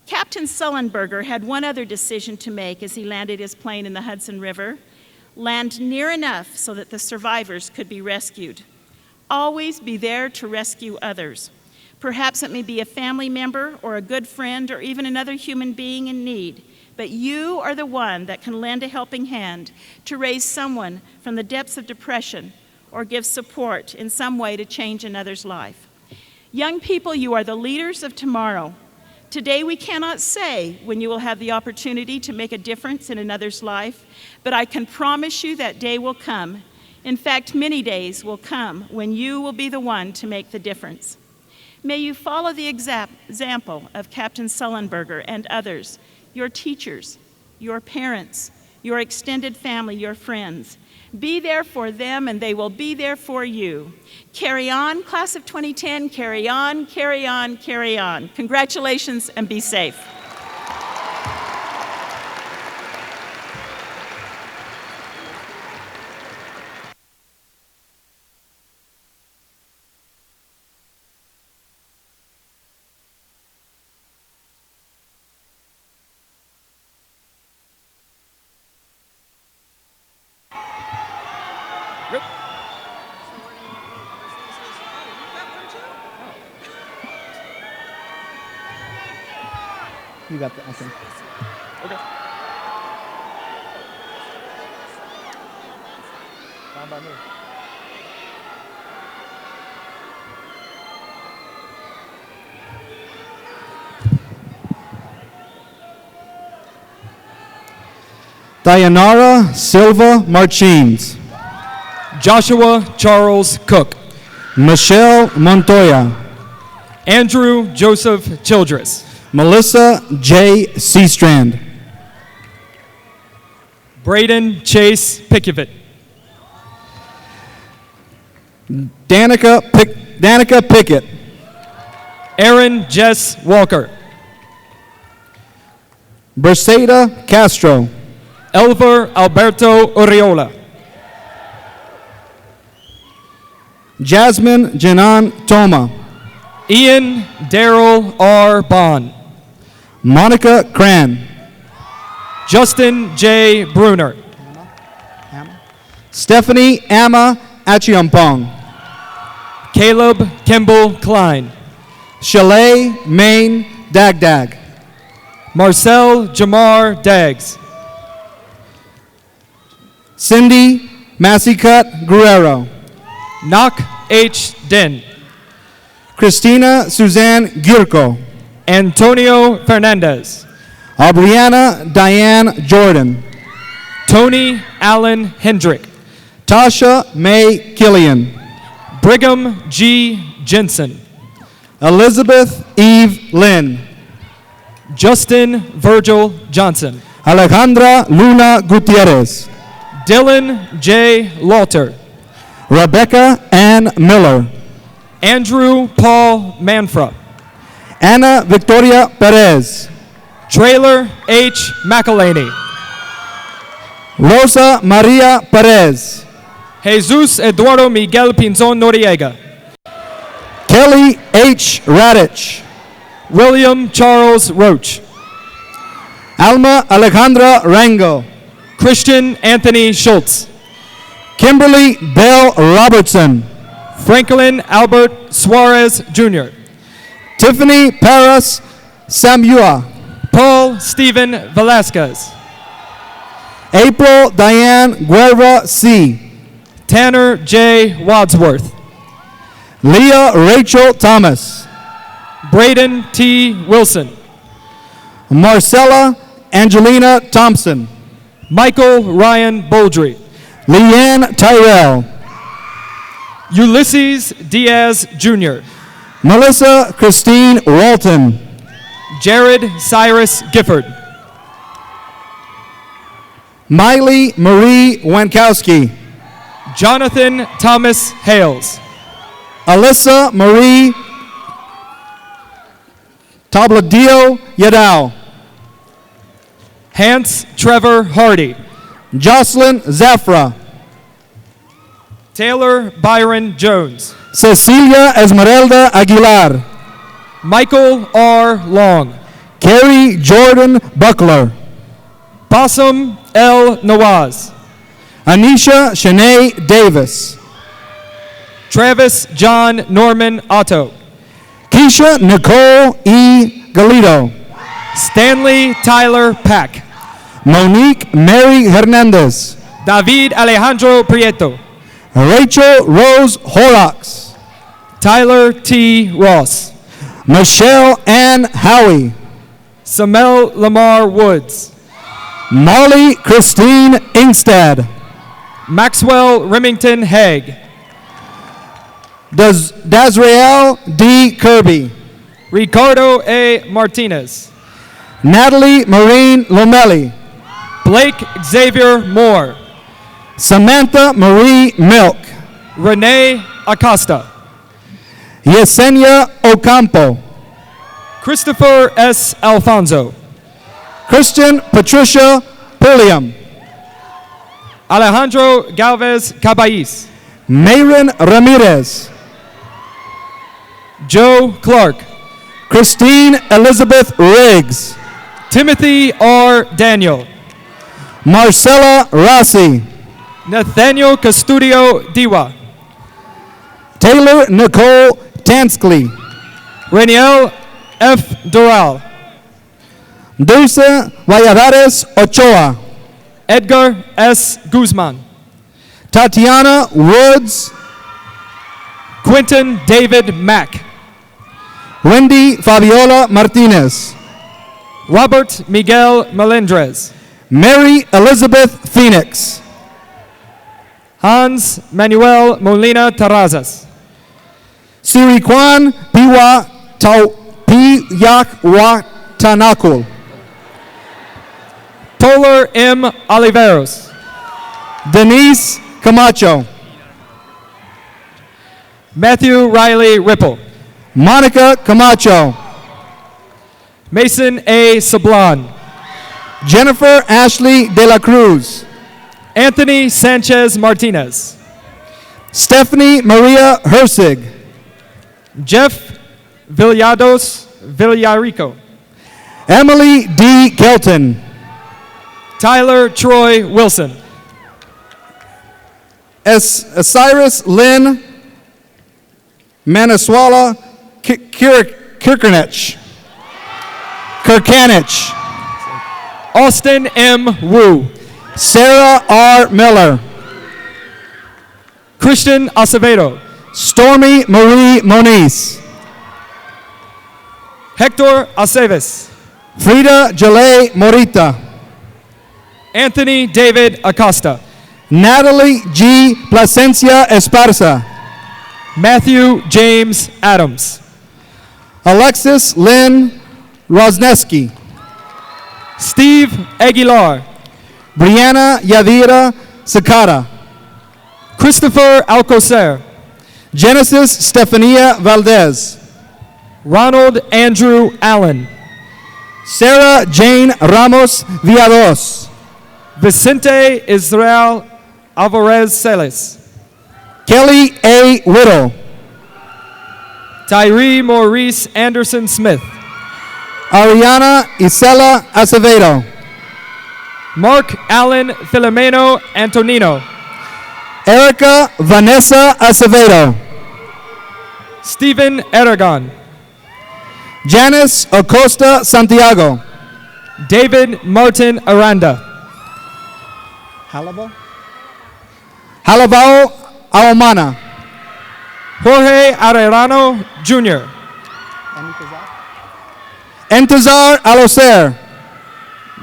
Captain Sullenberger had one other decision to make as he landed his plane in the Hudson River: land near enough so that the survivors could be rescued. Always be there to rescue others. Perhaps it may be a family member or a good friend or even another human being in need, but you are the one that can lend a helping hand to raise someone from the depths of depression or give support in some way to change another's life. Young people, you are the leaders of tomorrow. Today we cannot say when you will have the opportunity to make a difference in another's life, but I can promise you that day will come. In fact, many days will come when you will be the one to make the difference. May you follow the example of Captain Sullenberger and others, your teachers, your parents, your extended family, your friends. Be there for them and they will be there for you. Carry on, class of 2010, carry on, carry on, carry on. Congratulations and be safe. You got that, I think. Okay. Fine by me. Dayanara Silva Martins. Joshua Charles Cook. Michelle Montoya. Andrew Joseph Childress. Melissa J. Seastrand. Braden Chase Pickett. Danica Pickett. Aaron Jess Walker. Briseida Castro. Elver Alberto Oriola. Jasmine Janan Toma. Ian Daryl R. Bond. Monica Cran. Justin J. Bruner. Stephanie Amma Achiampong. Caleb Kimball Klein. Shalay Main Dagdag. Marcel Jamar Daggs. Cindy Massicut Guerrero. Nak H. Den. Christina Suzanne Gurko. Antonio Fernandez. Aubriana Diane Jordan. Tony Allen Hendrick. Tasha May Killian. Brigham G. Jensen. Elizabeth Eve Lynn. Justin Virgil Johnson. Alejandra Luna Gutierrez. Dylan J. Lauter. Rebecca Ann Miller. Andrew Paul Manfra. Ana Victoria Perez. Trailer H. McElhaney. Rosa Maria Perez. Jesus Eduardo Miguel Pinzon Noriega. Kelly H. Radich. William Charles Roach. Alma Alejandra Rango. Christian Anthony Schultz. Kimberly Bell Robertson. Franklin Albert Suarez Jr. Tiffany Paris Samua. Paul Stephen Velasquez. April Diane Guerra C. Tanner J. Wadsworth. Leah Rachel Thomas. Braden T. Wilson. Marcella Angelina Thompson. Michael Ryan Boldry. Leanne Tyrell. Ulysses Diaz Jr. Melissa Christine Walton. Jared Cyrus Gifford. Miley Marie Wankowski. Jonathan Thomas Hales. Alyssa Marie Tabladio Yadao. Hans Trevor Hardy. Jocelyn Zafra. Taylor Byron Jones. Cecilia Esmeralda Aguilar. Michael R. Long. Carrie Jordan Buckler. Bassam L. Nawaz. Anisha Shanae Davis. Travis John Norman Otto. Keisha Nicole E. Galito. Stanley Tyler Pack. Monique Mary Hernandez. David Alejandro Prieto. Rachel Rose Horrocks. Tyler T. Ross. Michelle Ann Howie. Samel Lamar Woods. Molly Christine Ingstad. Maxwell Remington Haig. Dazrael D. Kirby. Ricardo A. Martinez. Natalie Marine Lomelli. Blake Xavier Moore. Samantha Marie Milk. Renee Acosta. Yesenia Ocampo. Christopher S. Alfonso. Christian Patricia Pulliam. Alejandro Galvez Caballís. Mayron Ramirez. Joe Clark. Christine Elizabeth Riggs. Timothy R. Daniel. Marcella Rossi. Nathaniel Custodio Diwa. Taylor Nicole Tanskley. Reniel F. Doral. Dulce Valladares Ochoa. Edgar S. Guzman. Tatiana Woods. Quentin David Mack. Wendy Fabiola Martinez. Robert Miguel Melendrez. Mary Elizabeth Phoenix. Hans Manuel Molina Terrazas. Siriquan Piwa Piyak Watanakul. Toller M. Oliveros. Denise Camacho. Matthew Riley Ripple. Monica Camacho. Mason A. Sablon. Jennifer Ashley De La Cruz. Anthony Sanchez Martinez. Stephanie Maria Hersig. Jeff Villados Villarico. Emily D. Kelton. Tyler Troy Wilson. Cyrus Lynn Manaswala Kirkanich. Austin M. Wu. Sarah R. Miller. Christian Acevedo. Stormy Marie Moniz. Hector Aceves. Frida Jalay Morita. Anthony David Acosta. Natalie G. Placencia Esparza. Matthew James Adams. Alexis Lynn Rosneski. Steve Aguilar. Brianna Yadira Sakata. Christopher Alcocer. Genesis Stefania Valdez. Ronald Andrew Allen. Sarah Jane Ramos Villados. Vicente Israel Alvarez Celis. Kelly A. Whittle. Tyree Maurice Anderson Smith. Ariana Isela Acevedo. Mark Allen Filomeno Antonino. Erica Vanessa Acevedo. Stephen Aragon. Janice Acosta Santiago. David Martin Aranda. Halavao Aomana. Jorge Arellano Jr. Entazar Alocer.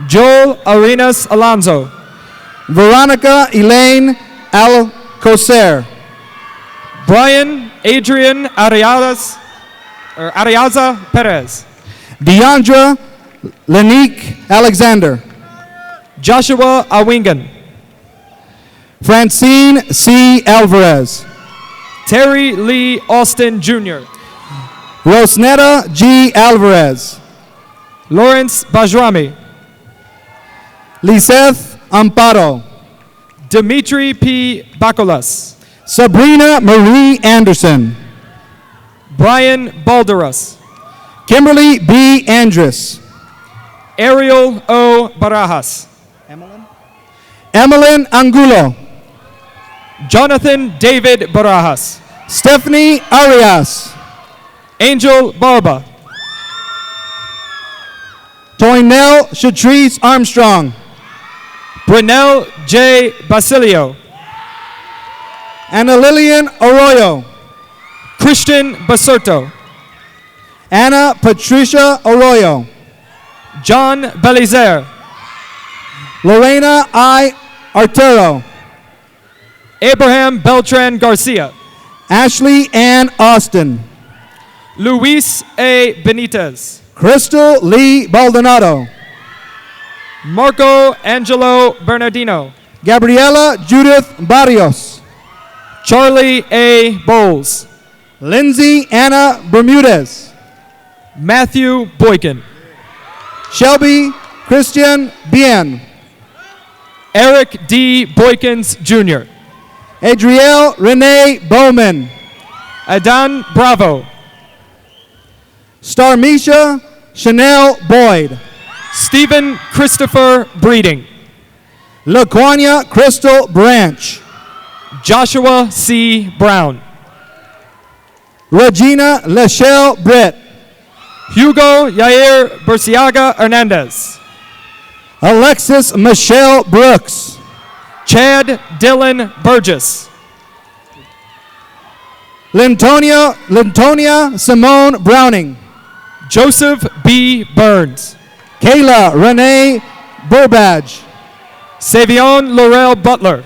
Joel Arenas Alonso. Veronica Elaine Alcocer. Brian Adrian Ariaza Perez. Deandra Lenique Alexander. Joshua Awingan. Francine C. Alvarez. Terry Lee Austin Jr. Rosnetta G. Alvarez. Lawrence Bajrami. Liseth Amparo. Dimitri P. Bacolas. Sabrina Marie Anderson. Brian Balderas. Kimberly B. Andrus. Ariel O. Barajas. Emmeline Angulo. Jonathan David Barajas. Stephanie Arias. Angel Barba. Toynell Shatrice Armstrong. Brunel J. Basilio. Anna Lillian Arroyo. Christian Basurto. Anna Patricia Arroyo. John Belizer. Lorena I. Arturo. Abraham Beltran Garcia. Ashley Ann Austin. Luis A. Benitez. Crystal Lee Baldonado. Marco Angelo Bernardino. Gabriela Judith Barrios. Charlie A. Bowles. Lindsay Anna Bermudez. Matthew Boykin. Shelby Christian Bien. Eric D. Boykins Jr. Adrielle Renee Bowman. Adan Bravo. Starmisha Chanel Boyd. Stephen Christopher Breeding. LaQuania Crystal Branch. Joshua C. Brown. Regina Lachelle Britt. Hugo Yair Burciaga Hernandez. Alexis Michelle Brooks. Chad Dylan Burgess. Lintonia Simone Browning. Joseph B. Burns. Kayla Renee Burbadge. Savion Laurel Butler.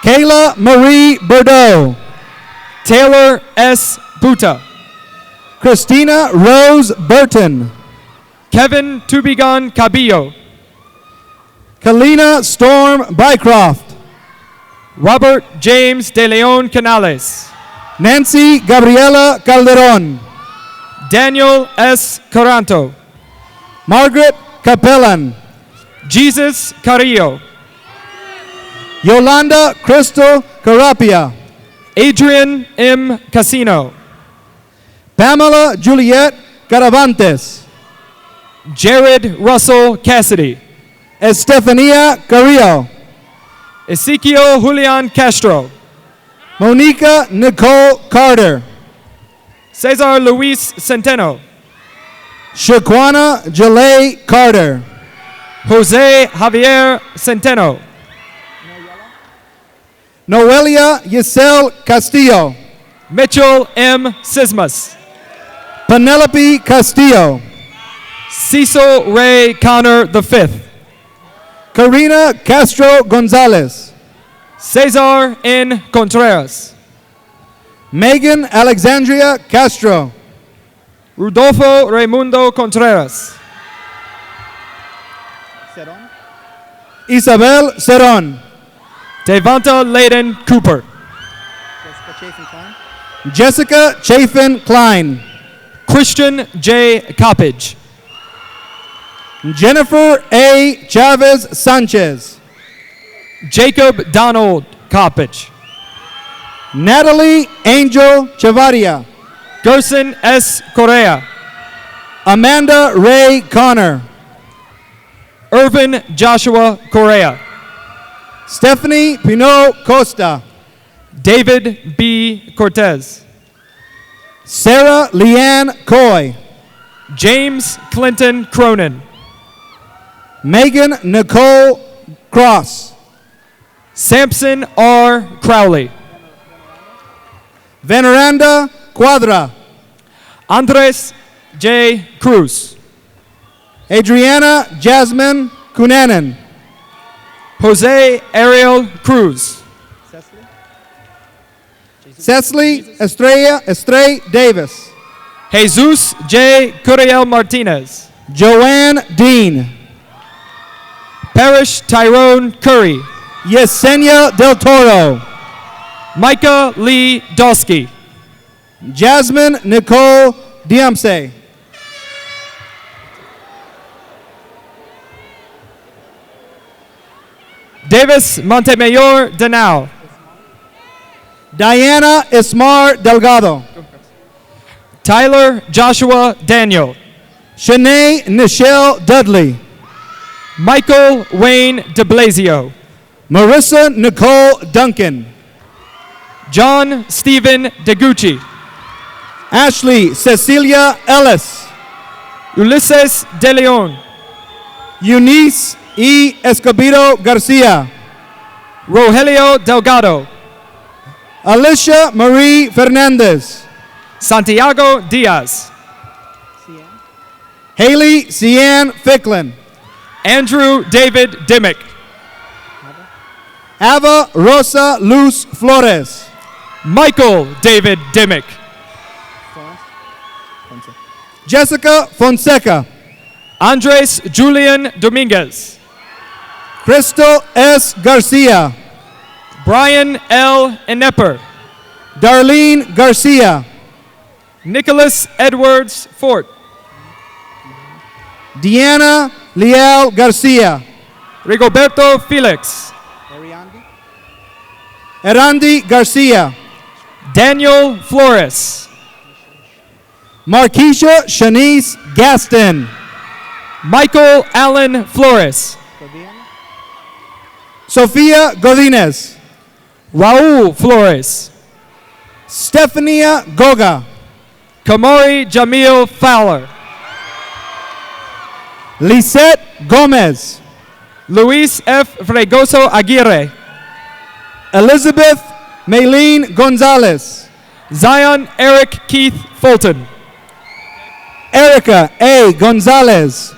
Kayla Marie Bordeaux. Taylor S. Buta. Christina Rose Burton. Kevin Tubigan Cabillo. Kalina Storm Bycroft. Robert James De Leon Canales. Nancy Gabriela Calderon. Daniel S. Caranto. Margaret Capellan. Jesus Carrillo. Yolanda Crystal Carapia. Adrian M. Casino. Pamela Juliet Caravantes. Jared Russell Cassidy. Estefania Carrillo. Ezekiel Julian Castro. Monica Nicole Carter. Cesar Luis Centeno. Shaquana Jalay Carter. Jose Javier Centeno. Noelia Yesel Castillo. Mitchell M. Sismas. Penelope Castillo. Cecil Ray Connor V. Karina Castro Gonzalez. Cesar N. Contreras. Megan Alexandria Castro. Rudolfo Raimundo Contreras. Isabel Ceron. Devonta Layden Cooper. Jessica Chafin Klein. Christian J. Coppage. Jennifer A. Chavez Sanchez. Jacob Donald Coppage. Natalie Angel Chavaria. Gerson S. Correa. Amanda Ray Connor. Irvin Joshua Correa. Stephanie Pinot Costa. David B. Cortez. Sarah Leanne Coy. James Clinton Cronin. Megan Nicole Cross. Sampson R. Crowley. Veneranda Cuadra. Andres J. Cruz. Adriana Jasmine Cunanan. Jose Ariel Cruz. Cecily Estrella Davis. Jesus J. Curiel Martinez. Joanne Dean. Parrish Tyrone Curry. Yesenia Del Toro. Micah Lee Dosky. Jasmine Nicole Diamse. Davis Montemayor Danao. Diana Ismar Delgado. Tyler Joshua Daniel. Shanae Nichelle Dudley. Michael Wayne de Blasio. Marissa Nicole Duncan. John Stephen DeGucci. Ashley Cecilia Ellis. Ulysses De Leon. Eunice E. Escobedo Garcia. Rogelio Delgado. Alicia Marie Fernandez. Santiago Diaz. Haley Cian Ficklin. Andrew David Dimmick. Ava Rosa Luz Flores. Michael David Dimmick. Jessica Fonseca. Andres Julian Dominguez. Crystal S. Garcia. Brian L. Enepper. Darlene Garcia. Nicholas Edwards Fort. Deanna Leal Garcia. Rigoberto Felix. Erandi Garcia. Daniel Flores. Marquisha Shanice Gaston. Michael Allen Flores. Sofia Godinez. Raul Flores. Stefania Goga. Kamari Jamil Fowler. Lisette Gomez. Luis F. Fregoso Aguirre. Elizabeth Maylene Gonzalez. Zion Eric Keith Fulton. Erica A. Gonzalez.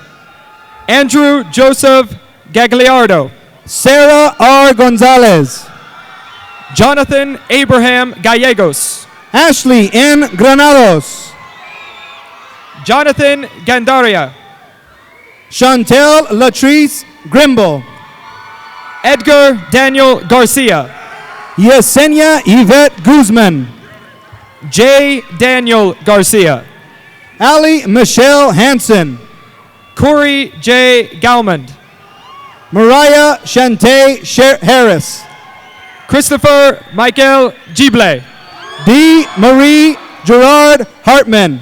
Andrew Joseph Gagliardo. Sarah R. Gonzalez. Jonathan Abraham Gallegos. Ashley N. Granados. Jonathan Gandaria. Chantel Latrice Grimble. Edgar Daniel Garcia. Yesenia Yvette Guzman. J. Daniel Garcia. Ali Michelle Hansen. Corey J. Galmond. Mariah Shantay Harris. Christopher Michael Gible. D. Marie Gerard Hartman.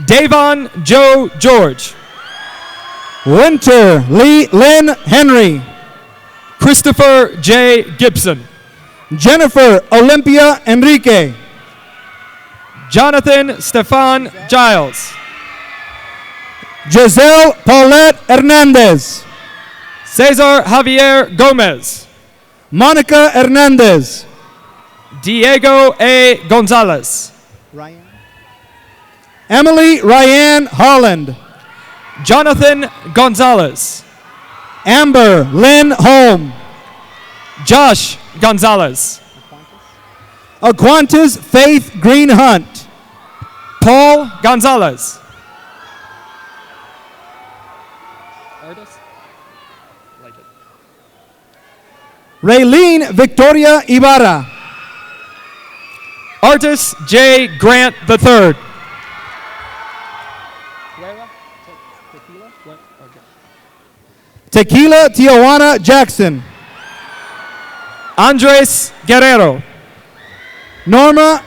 Davon Joe George. Winter Lee Lynn Henry. Christopher J. Gibson. Jennifer Olympia Enrique. Jonathan Stefan Giles. Giselle Paulette Hernandez. Cesar Javier Gomez. Monica Hernandez. Diego A. Gonzalez. Emily Ryan Holland. Jonathan Gonzalez. Amber Lynn Holm. Josh Gonzalez. Aquantis Faith Green Hunt. Paul Gonzalez. Raylene Victoria Ibarra. Artis J. Grant III. Tequila Tijuana Jackson. Andres Guerrero. Norma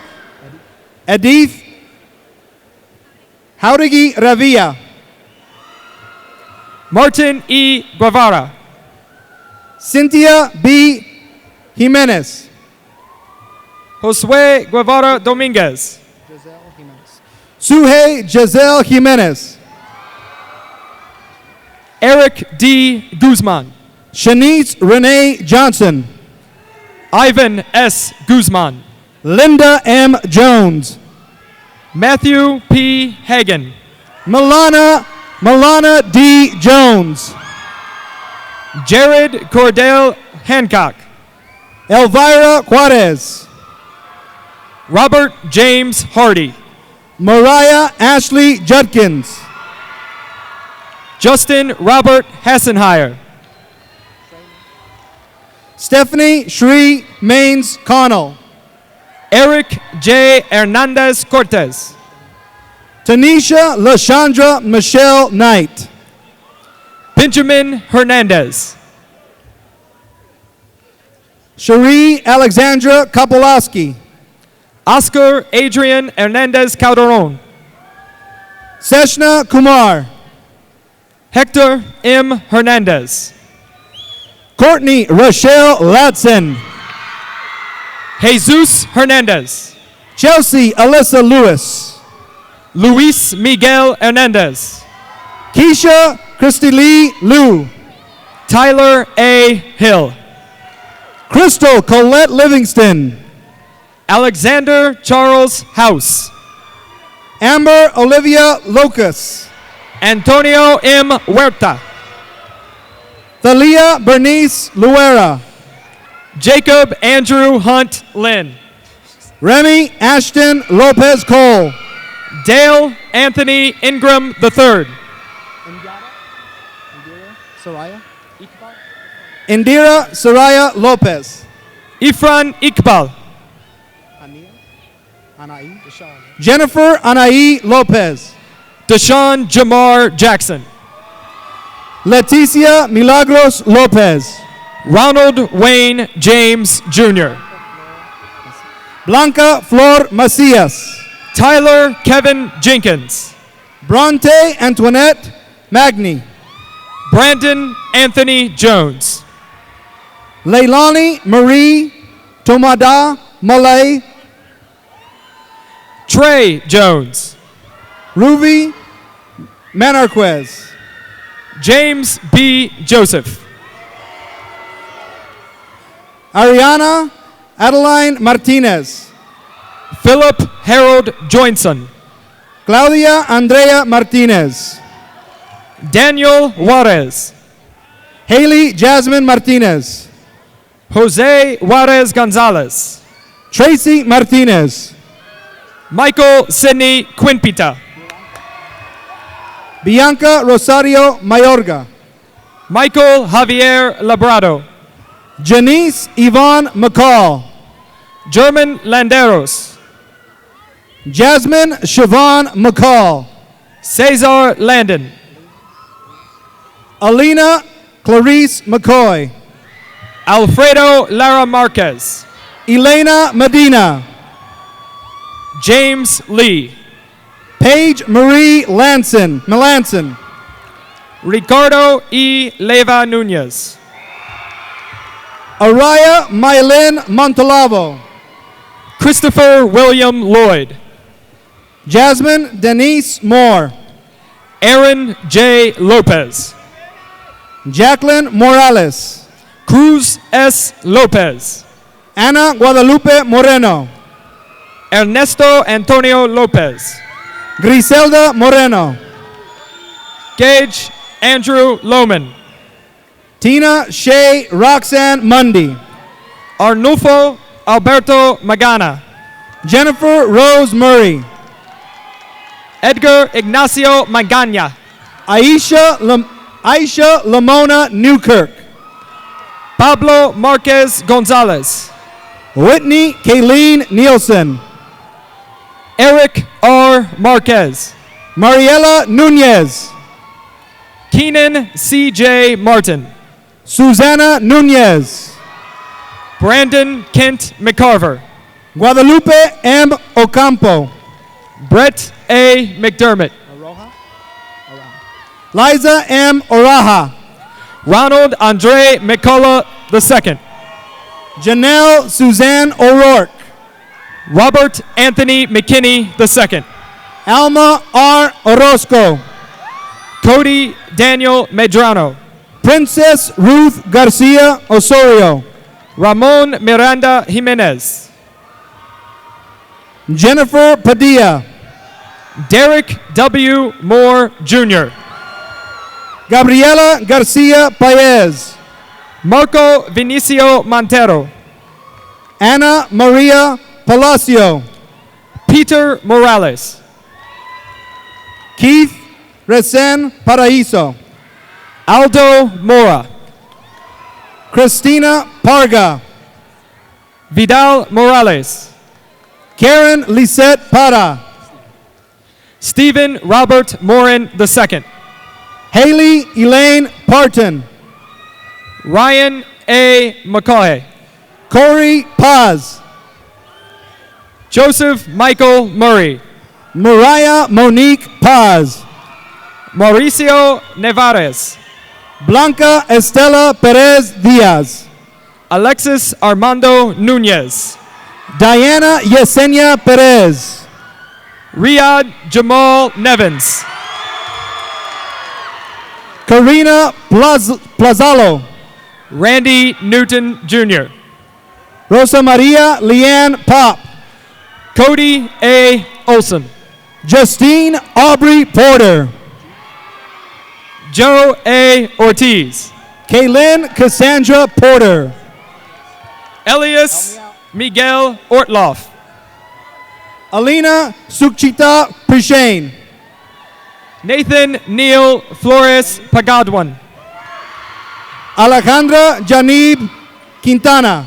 Edith Jauregui Ravia. Martin E. Guevara. Cynthia B. Jimenez. Josue Guevara Dominguez. Suhey Giselle Jimenez. Eric D. Guzman. Shanice Renee Johnson. Ivan S. Guzman. Linda M. Jones. Matthew P. Hagan. Milana D. Jones. Jared Cordell Hancock. Elvira Juarez. Robert James Hardy. Mariah Ashley Judkins. Justin Robert Hassenheier. Stephanie Shri Maines Connell. Eric J. Hernandez Cortez. Tanisha LaShandra Michelle Knight. Benjamin Hernandez. Cherie Alexandra Kopolowski. Oscar Adrian Hernandez Calderon. Seshna Kumar. Hector M. Hernandez. Courtney Rochelle Latson. Jesus Hernandez. Chelsea Alyssa Lewis. Luis Miguel Hernandez. Keisha Christy Lee Liu. Tyler A. Hill. Crystal Colette Livingston. Alexander Charles House. Amber Olivia Locus. Antonio M. Huerta. Thalia Bernice Luera. Jacob Andrew Hunt Lynn. Remy Ashton Lopez Cole. Dale Anthony Ingram III. Indira Soraya Lopez. Ifran Iqbal. Jennifer Anaí Lopez. Deshaun Jamar Jackson. Leticia Milagros Lopez. Ronald Wayne James Jr. Blanca Flor Macias. Tyler Kevin Jenkins. Bronte Antoinette Magni. Brandon Anthony Jones. Leilani Marie Tomada Malay. Trey Jones. Ruby Manarquez. James B. Joseph. Ariana Adeline Martinez. Philip Harold Joinson. Claudia Andrea Martinez. Daniel Juarez. Haley Jasmine Martinez. Jose Juarez Gonzalez. Tracy Martinez. Michael Sidney Quinpita. Bianca Rosario Mayorga. Michael Javier Labrado. Janice Yvonne McCall. German Landeros. Jasmine Siobhan McCall. Cesar Landon. Alina Clarice McCoy. Alfredo Lara Marquez. Elena Medina. James Lee. Paige Marie Melanson. Ricardo E. Leva Nunez. Araya Mylin Montalavo. Christopher William Lloyd. Jasmine Denise Moore. Aaron J. Lopez. Jacqueline Morales. Cruz S. Lopez. Ana Guadalupe Moreno. Ernesto Antonio Lopez. Griselda Moreno. Gage Andrew Lohman. Tina Shea Roxanne Mundy. Arnulfo Alberto Magana. Jennifer Rose Murray. Edgar Ignacio Magana. Aisha Lamona Newkirk. Pablo Marquez Gonzalez. Whitney Kayleen Nielsen. Eric R. Marquez. Mariela Nunez. Keenan C.J. Martin. Susana Nunez. Brandon Kent McCarver. Guadalupe M. Ocampo. Brett A. McDermott. Liza M. Oraha. Ronald Andre McCullough II. Janelle Suzanne O'Rourke. Robert Anthony McKinney II. Alma R. Orozco. Cody Daniel Medrano. Princess Ruth Garcia Osorio. Ramon Miranda Jimenez. Jennifer Padilla. Derek W. Moore Jr. Gabriela Garcia Paez. Marco Vinicio Montero. Ana Maria Palacio. Peter Morales. Keith Resen Paraíso. Aldo Mora. Christina Parga. Vidal Morales. Karen Lisette Para. Stephen Robert Morin II. Haley Elaine Parton. Ryan A. McCaughey. Corey Paz. Joseph Michael Murray. Mariah Monique Paz. Mauricio Nevares. Blanca Estela Perez Diaz. Alexis Armando Nunez. Diana Yesenia Perez. Riyad Jamal Nevins. Karina Plazalo. Randy Newton Jr. Rosa Maria Leanne Pop. Cody A. Olson. Justine Aubrey Porter. Joe A. Ortiz. Kaylin Cassandra Porter. Elias Miguel Ortloff. Alina Sukchita Prishane. Nathan Neil Flores Pagadwan. Alejandra Janib Quintana.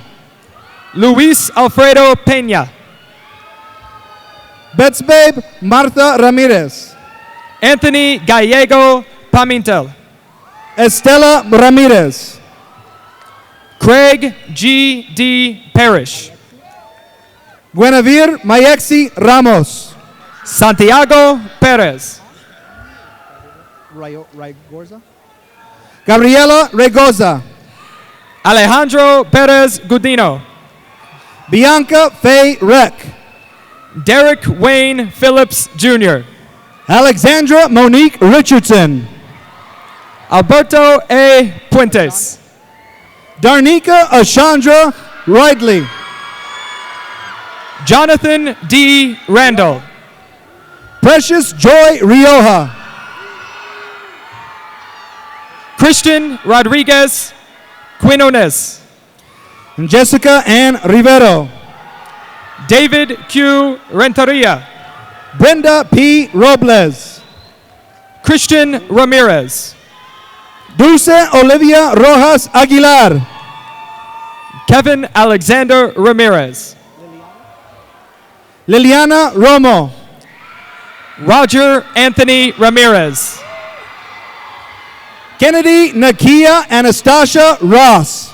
Luis Alfredo Peña. Betsbabe Martha Ramirez. Anthony Gallego Pamintel. Estela Ramirez. Craig G. D. Parrish. Guinevere Mayexi Ramos. Santiago Perez. Gabriela Regoza. Alejandro Perez Gudino. Bianca Faye Reck. Derek Wayne Phillips Jr. Alexandra Monique Richardson. Alberto A. Puentes. Darnika Ashandra Ridley. Jonathan D. Randall. Precious Joy Rioja. Christian Rodriguez Quinones. Jessica Ann Rivero. David Q. Renteria. Brenda P. Robles. Christian Ramirez. Dulce Olivia Rojas Aguilar. Kevin Alexander Ramirez. Liliana Romo. Roger Anthony Ramirez. Kennedy Nakia Anastasia Ross.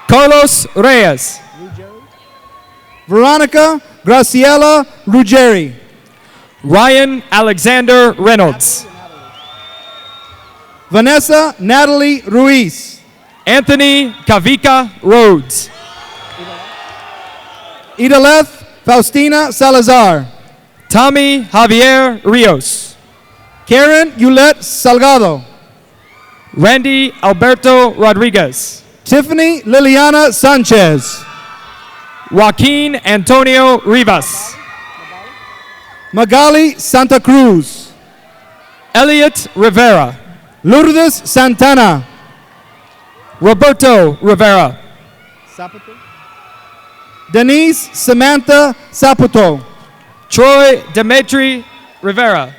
Carlos Reyes. Veronica Graciela Ruggeri. Ryan Alexander Reynolds. Vanessa Natalie Ruiz. Anthony Kavika Rhodes. Idaleth Faustina Salazar. Tommy Javier Rios. Karen Yulette Salgado. Randy Alberto Rodriguez. Tiffany Liliana Sanchez. Joaquin Antonio Rivas. Magali Santa Cruz. Elliot Rivera. Lourdes Santana. Roberto Rivera. Denise Samantha Saputo. Troy Demetri Rivera.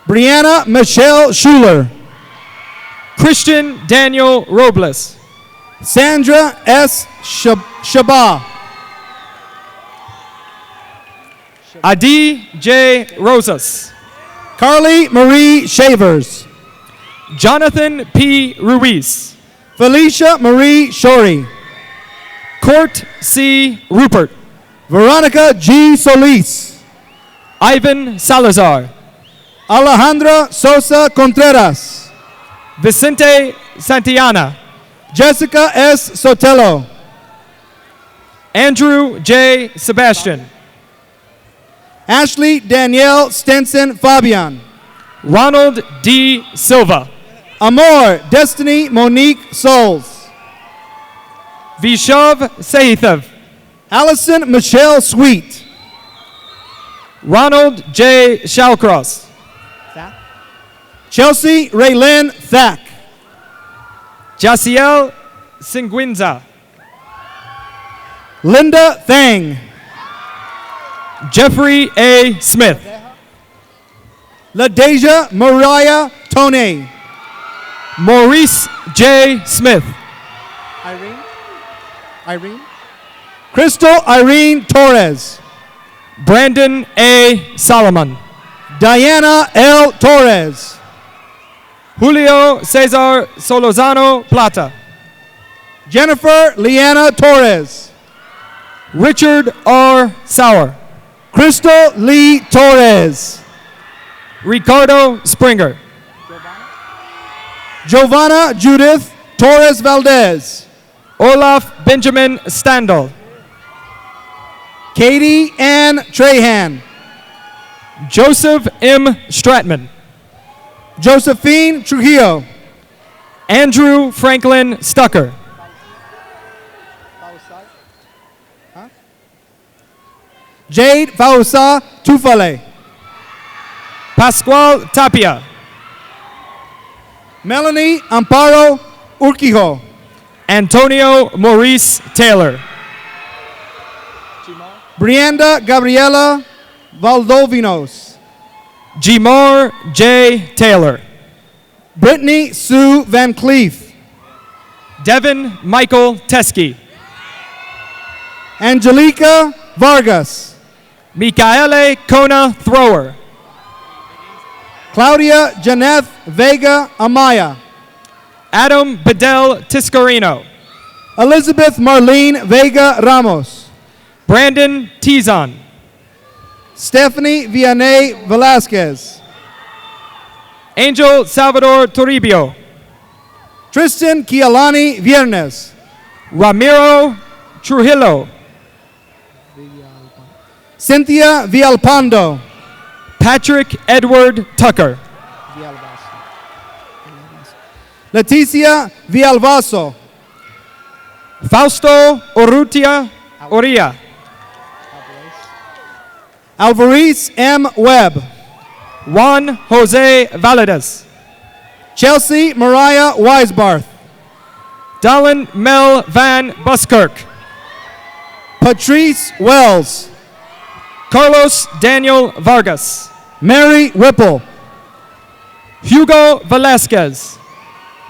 Brianna Michelle Schuler. Christian Daniel Robles. Sandra S. Shabah. Adi J. Rosas. Carly Marie Shavers. Jonathan P. Ruiz. Felicia Marie Shori. Court C. Rupert. Veronica G. Solis. Ivan Salazar. Alejandra Sosa Contreras. Vicente Santillana. Jessica S. Sotelo. Andrew J. Sebastian. Ashley Danielle Stenson Fabian. Ronald D. Silva. Amor Destiny Monique Souls. Vishav Sahithav. Allison Michelle Sweet. Ronald J. Shalcross. Chelsea Raylyn Thack. Jasiel Singuinza. Linda Thang. Jeffrey A. Smith. LaDeja Mariah Tone. Maurice J. Smith. Irene. Crystal Irene Torres. Brandon A. Solomon. Diana L. Torres. Julio Cesar Solozano Plata. Jennifer Leanna Torres. Richard R. Sauer. Crystal Lee Torres. Ricardo Springer. Giovanna Judith Torres Valdez. Olaf Benjamin Standal. Katie Ann Trahan. Joseph M. Stratman. Josephine Trujillo. Andrew Franklin Stucker. Jade Fausa Tufale. Pascual Tapia. Melanie Amparo Urquijo. Antonio Maurice Taylor. Brianda Gabriela Valdovinos. Jimar J. Taylor. Brittany Sue Van Cleef. Devin Michael Teskey. Angelica Vargas. Michaele Kona Thrower. Claudia Janeth Vega Amaya. Adam Bedell Tiscarino. Elizabeth Marlene Vega Ramos. Brandon Tizon. Stephanie Vianney Velasquez. Angel Salvador Toribio. Tristan Kialani Viernes. Ramiro Trujillo. Cynthia Villalpando. Patrick Edward Tucker. Leticia Villalbazo. Fausto Urrutia Oria. Alvarez M. Webb. Juan Jose Valadez. Chelsea Mariah Weisbarth. Dallin Mel Van Buskirk. Patrice Wells. Carlos Daniel Vargas. Mary Whipple. Hugo Velasquez.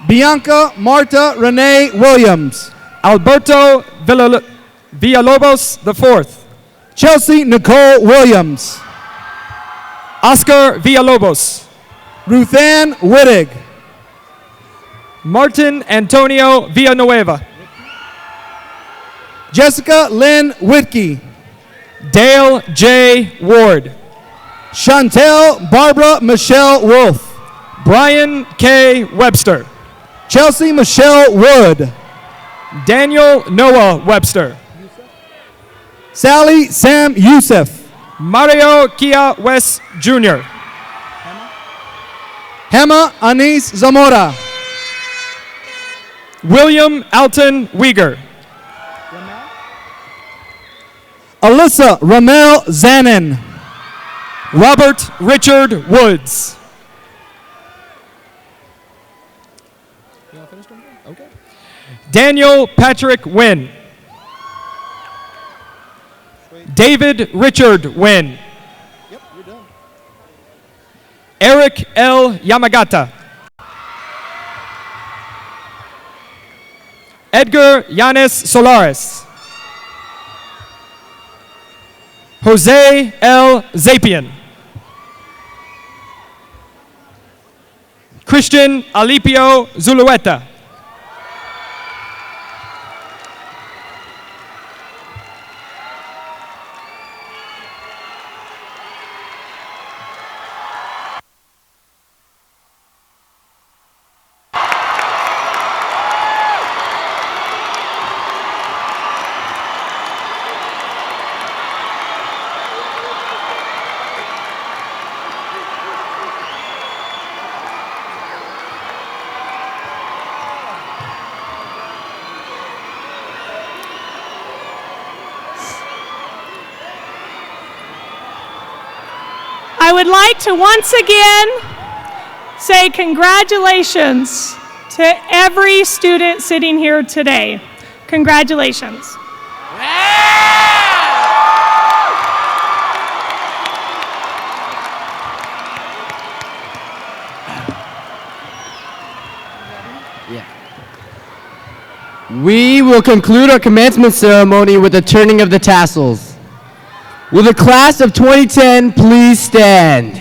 Bianca Marta Renee Williams. Alberto Villalobos IV. Chelsea Nicole Williams. Oscar Villalobos. Ruthann Wittig. Martin Antonio Villanueva. Jessica Lynn Whitkey. Dale J. Ward. Chantel Barbara Michelle Wolf. Brian K. Webster. Chelsea Michelle Wood. Daniel Noah Webster. Sally Sam Youssef. Mario Kia West Jr. Hema Anis Zamora. William Alton Uyghur. Alyssa Ramel Zanin. Robert Richard Woods. Daniel Patrick Wynn. David Richard Wynn. Eric L. Yamagata. Edgar Yanis Solares. Jose L. Zapian. Christian Alipio Zulueta. I would like to once again say congratulations to every student sitting here today. Congratulations. We will conclude our commencement ceremony with the turning of the tassels. Will the class of 2010 please stand?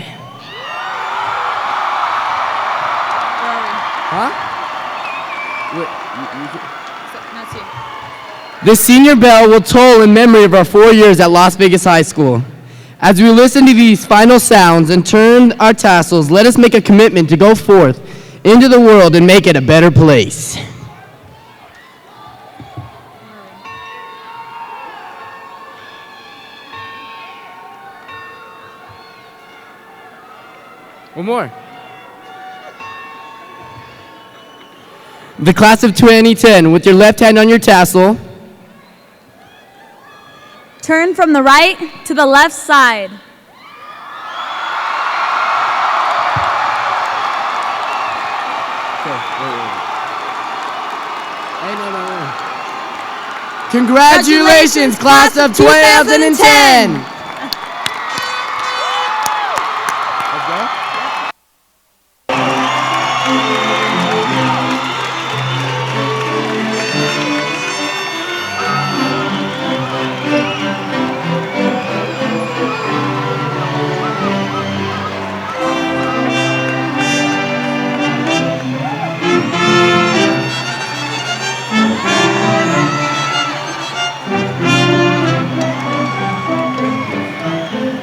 The senior bell will toll in memory of our 4 years at Las Vegas High School. As we listen to these final sounds and turn our tassels, let us make a commitment to go forth into the world and make it a better place. One more. The class of 2010, with your left hand on your tassel. Turn from the right to the left side. Congratulations, class of 2010!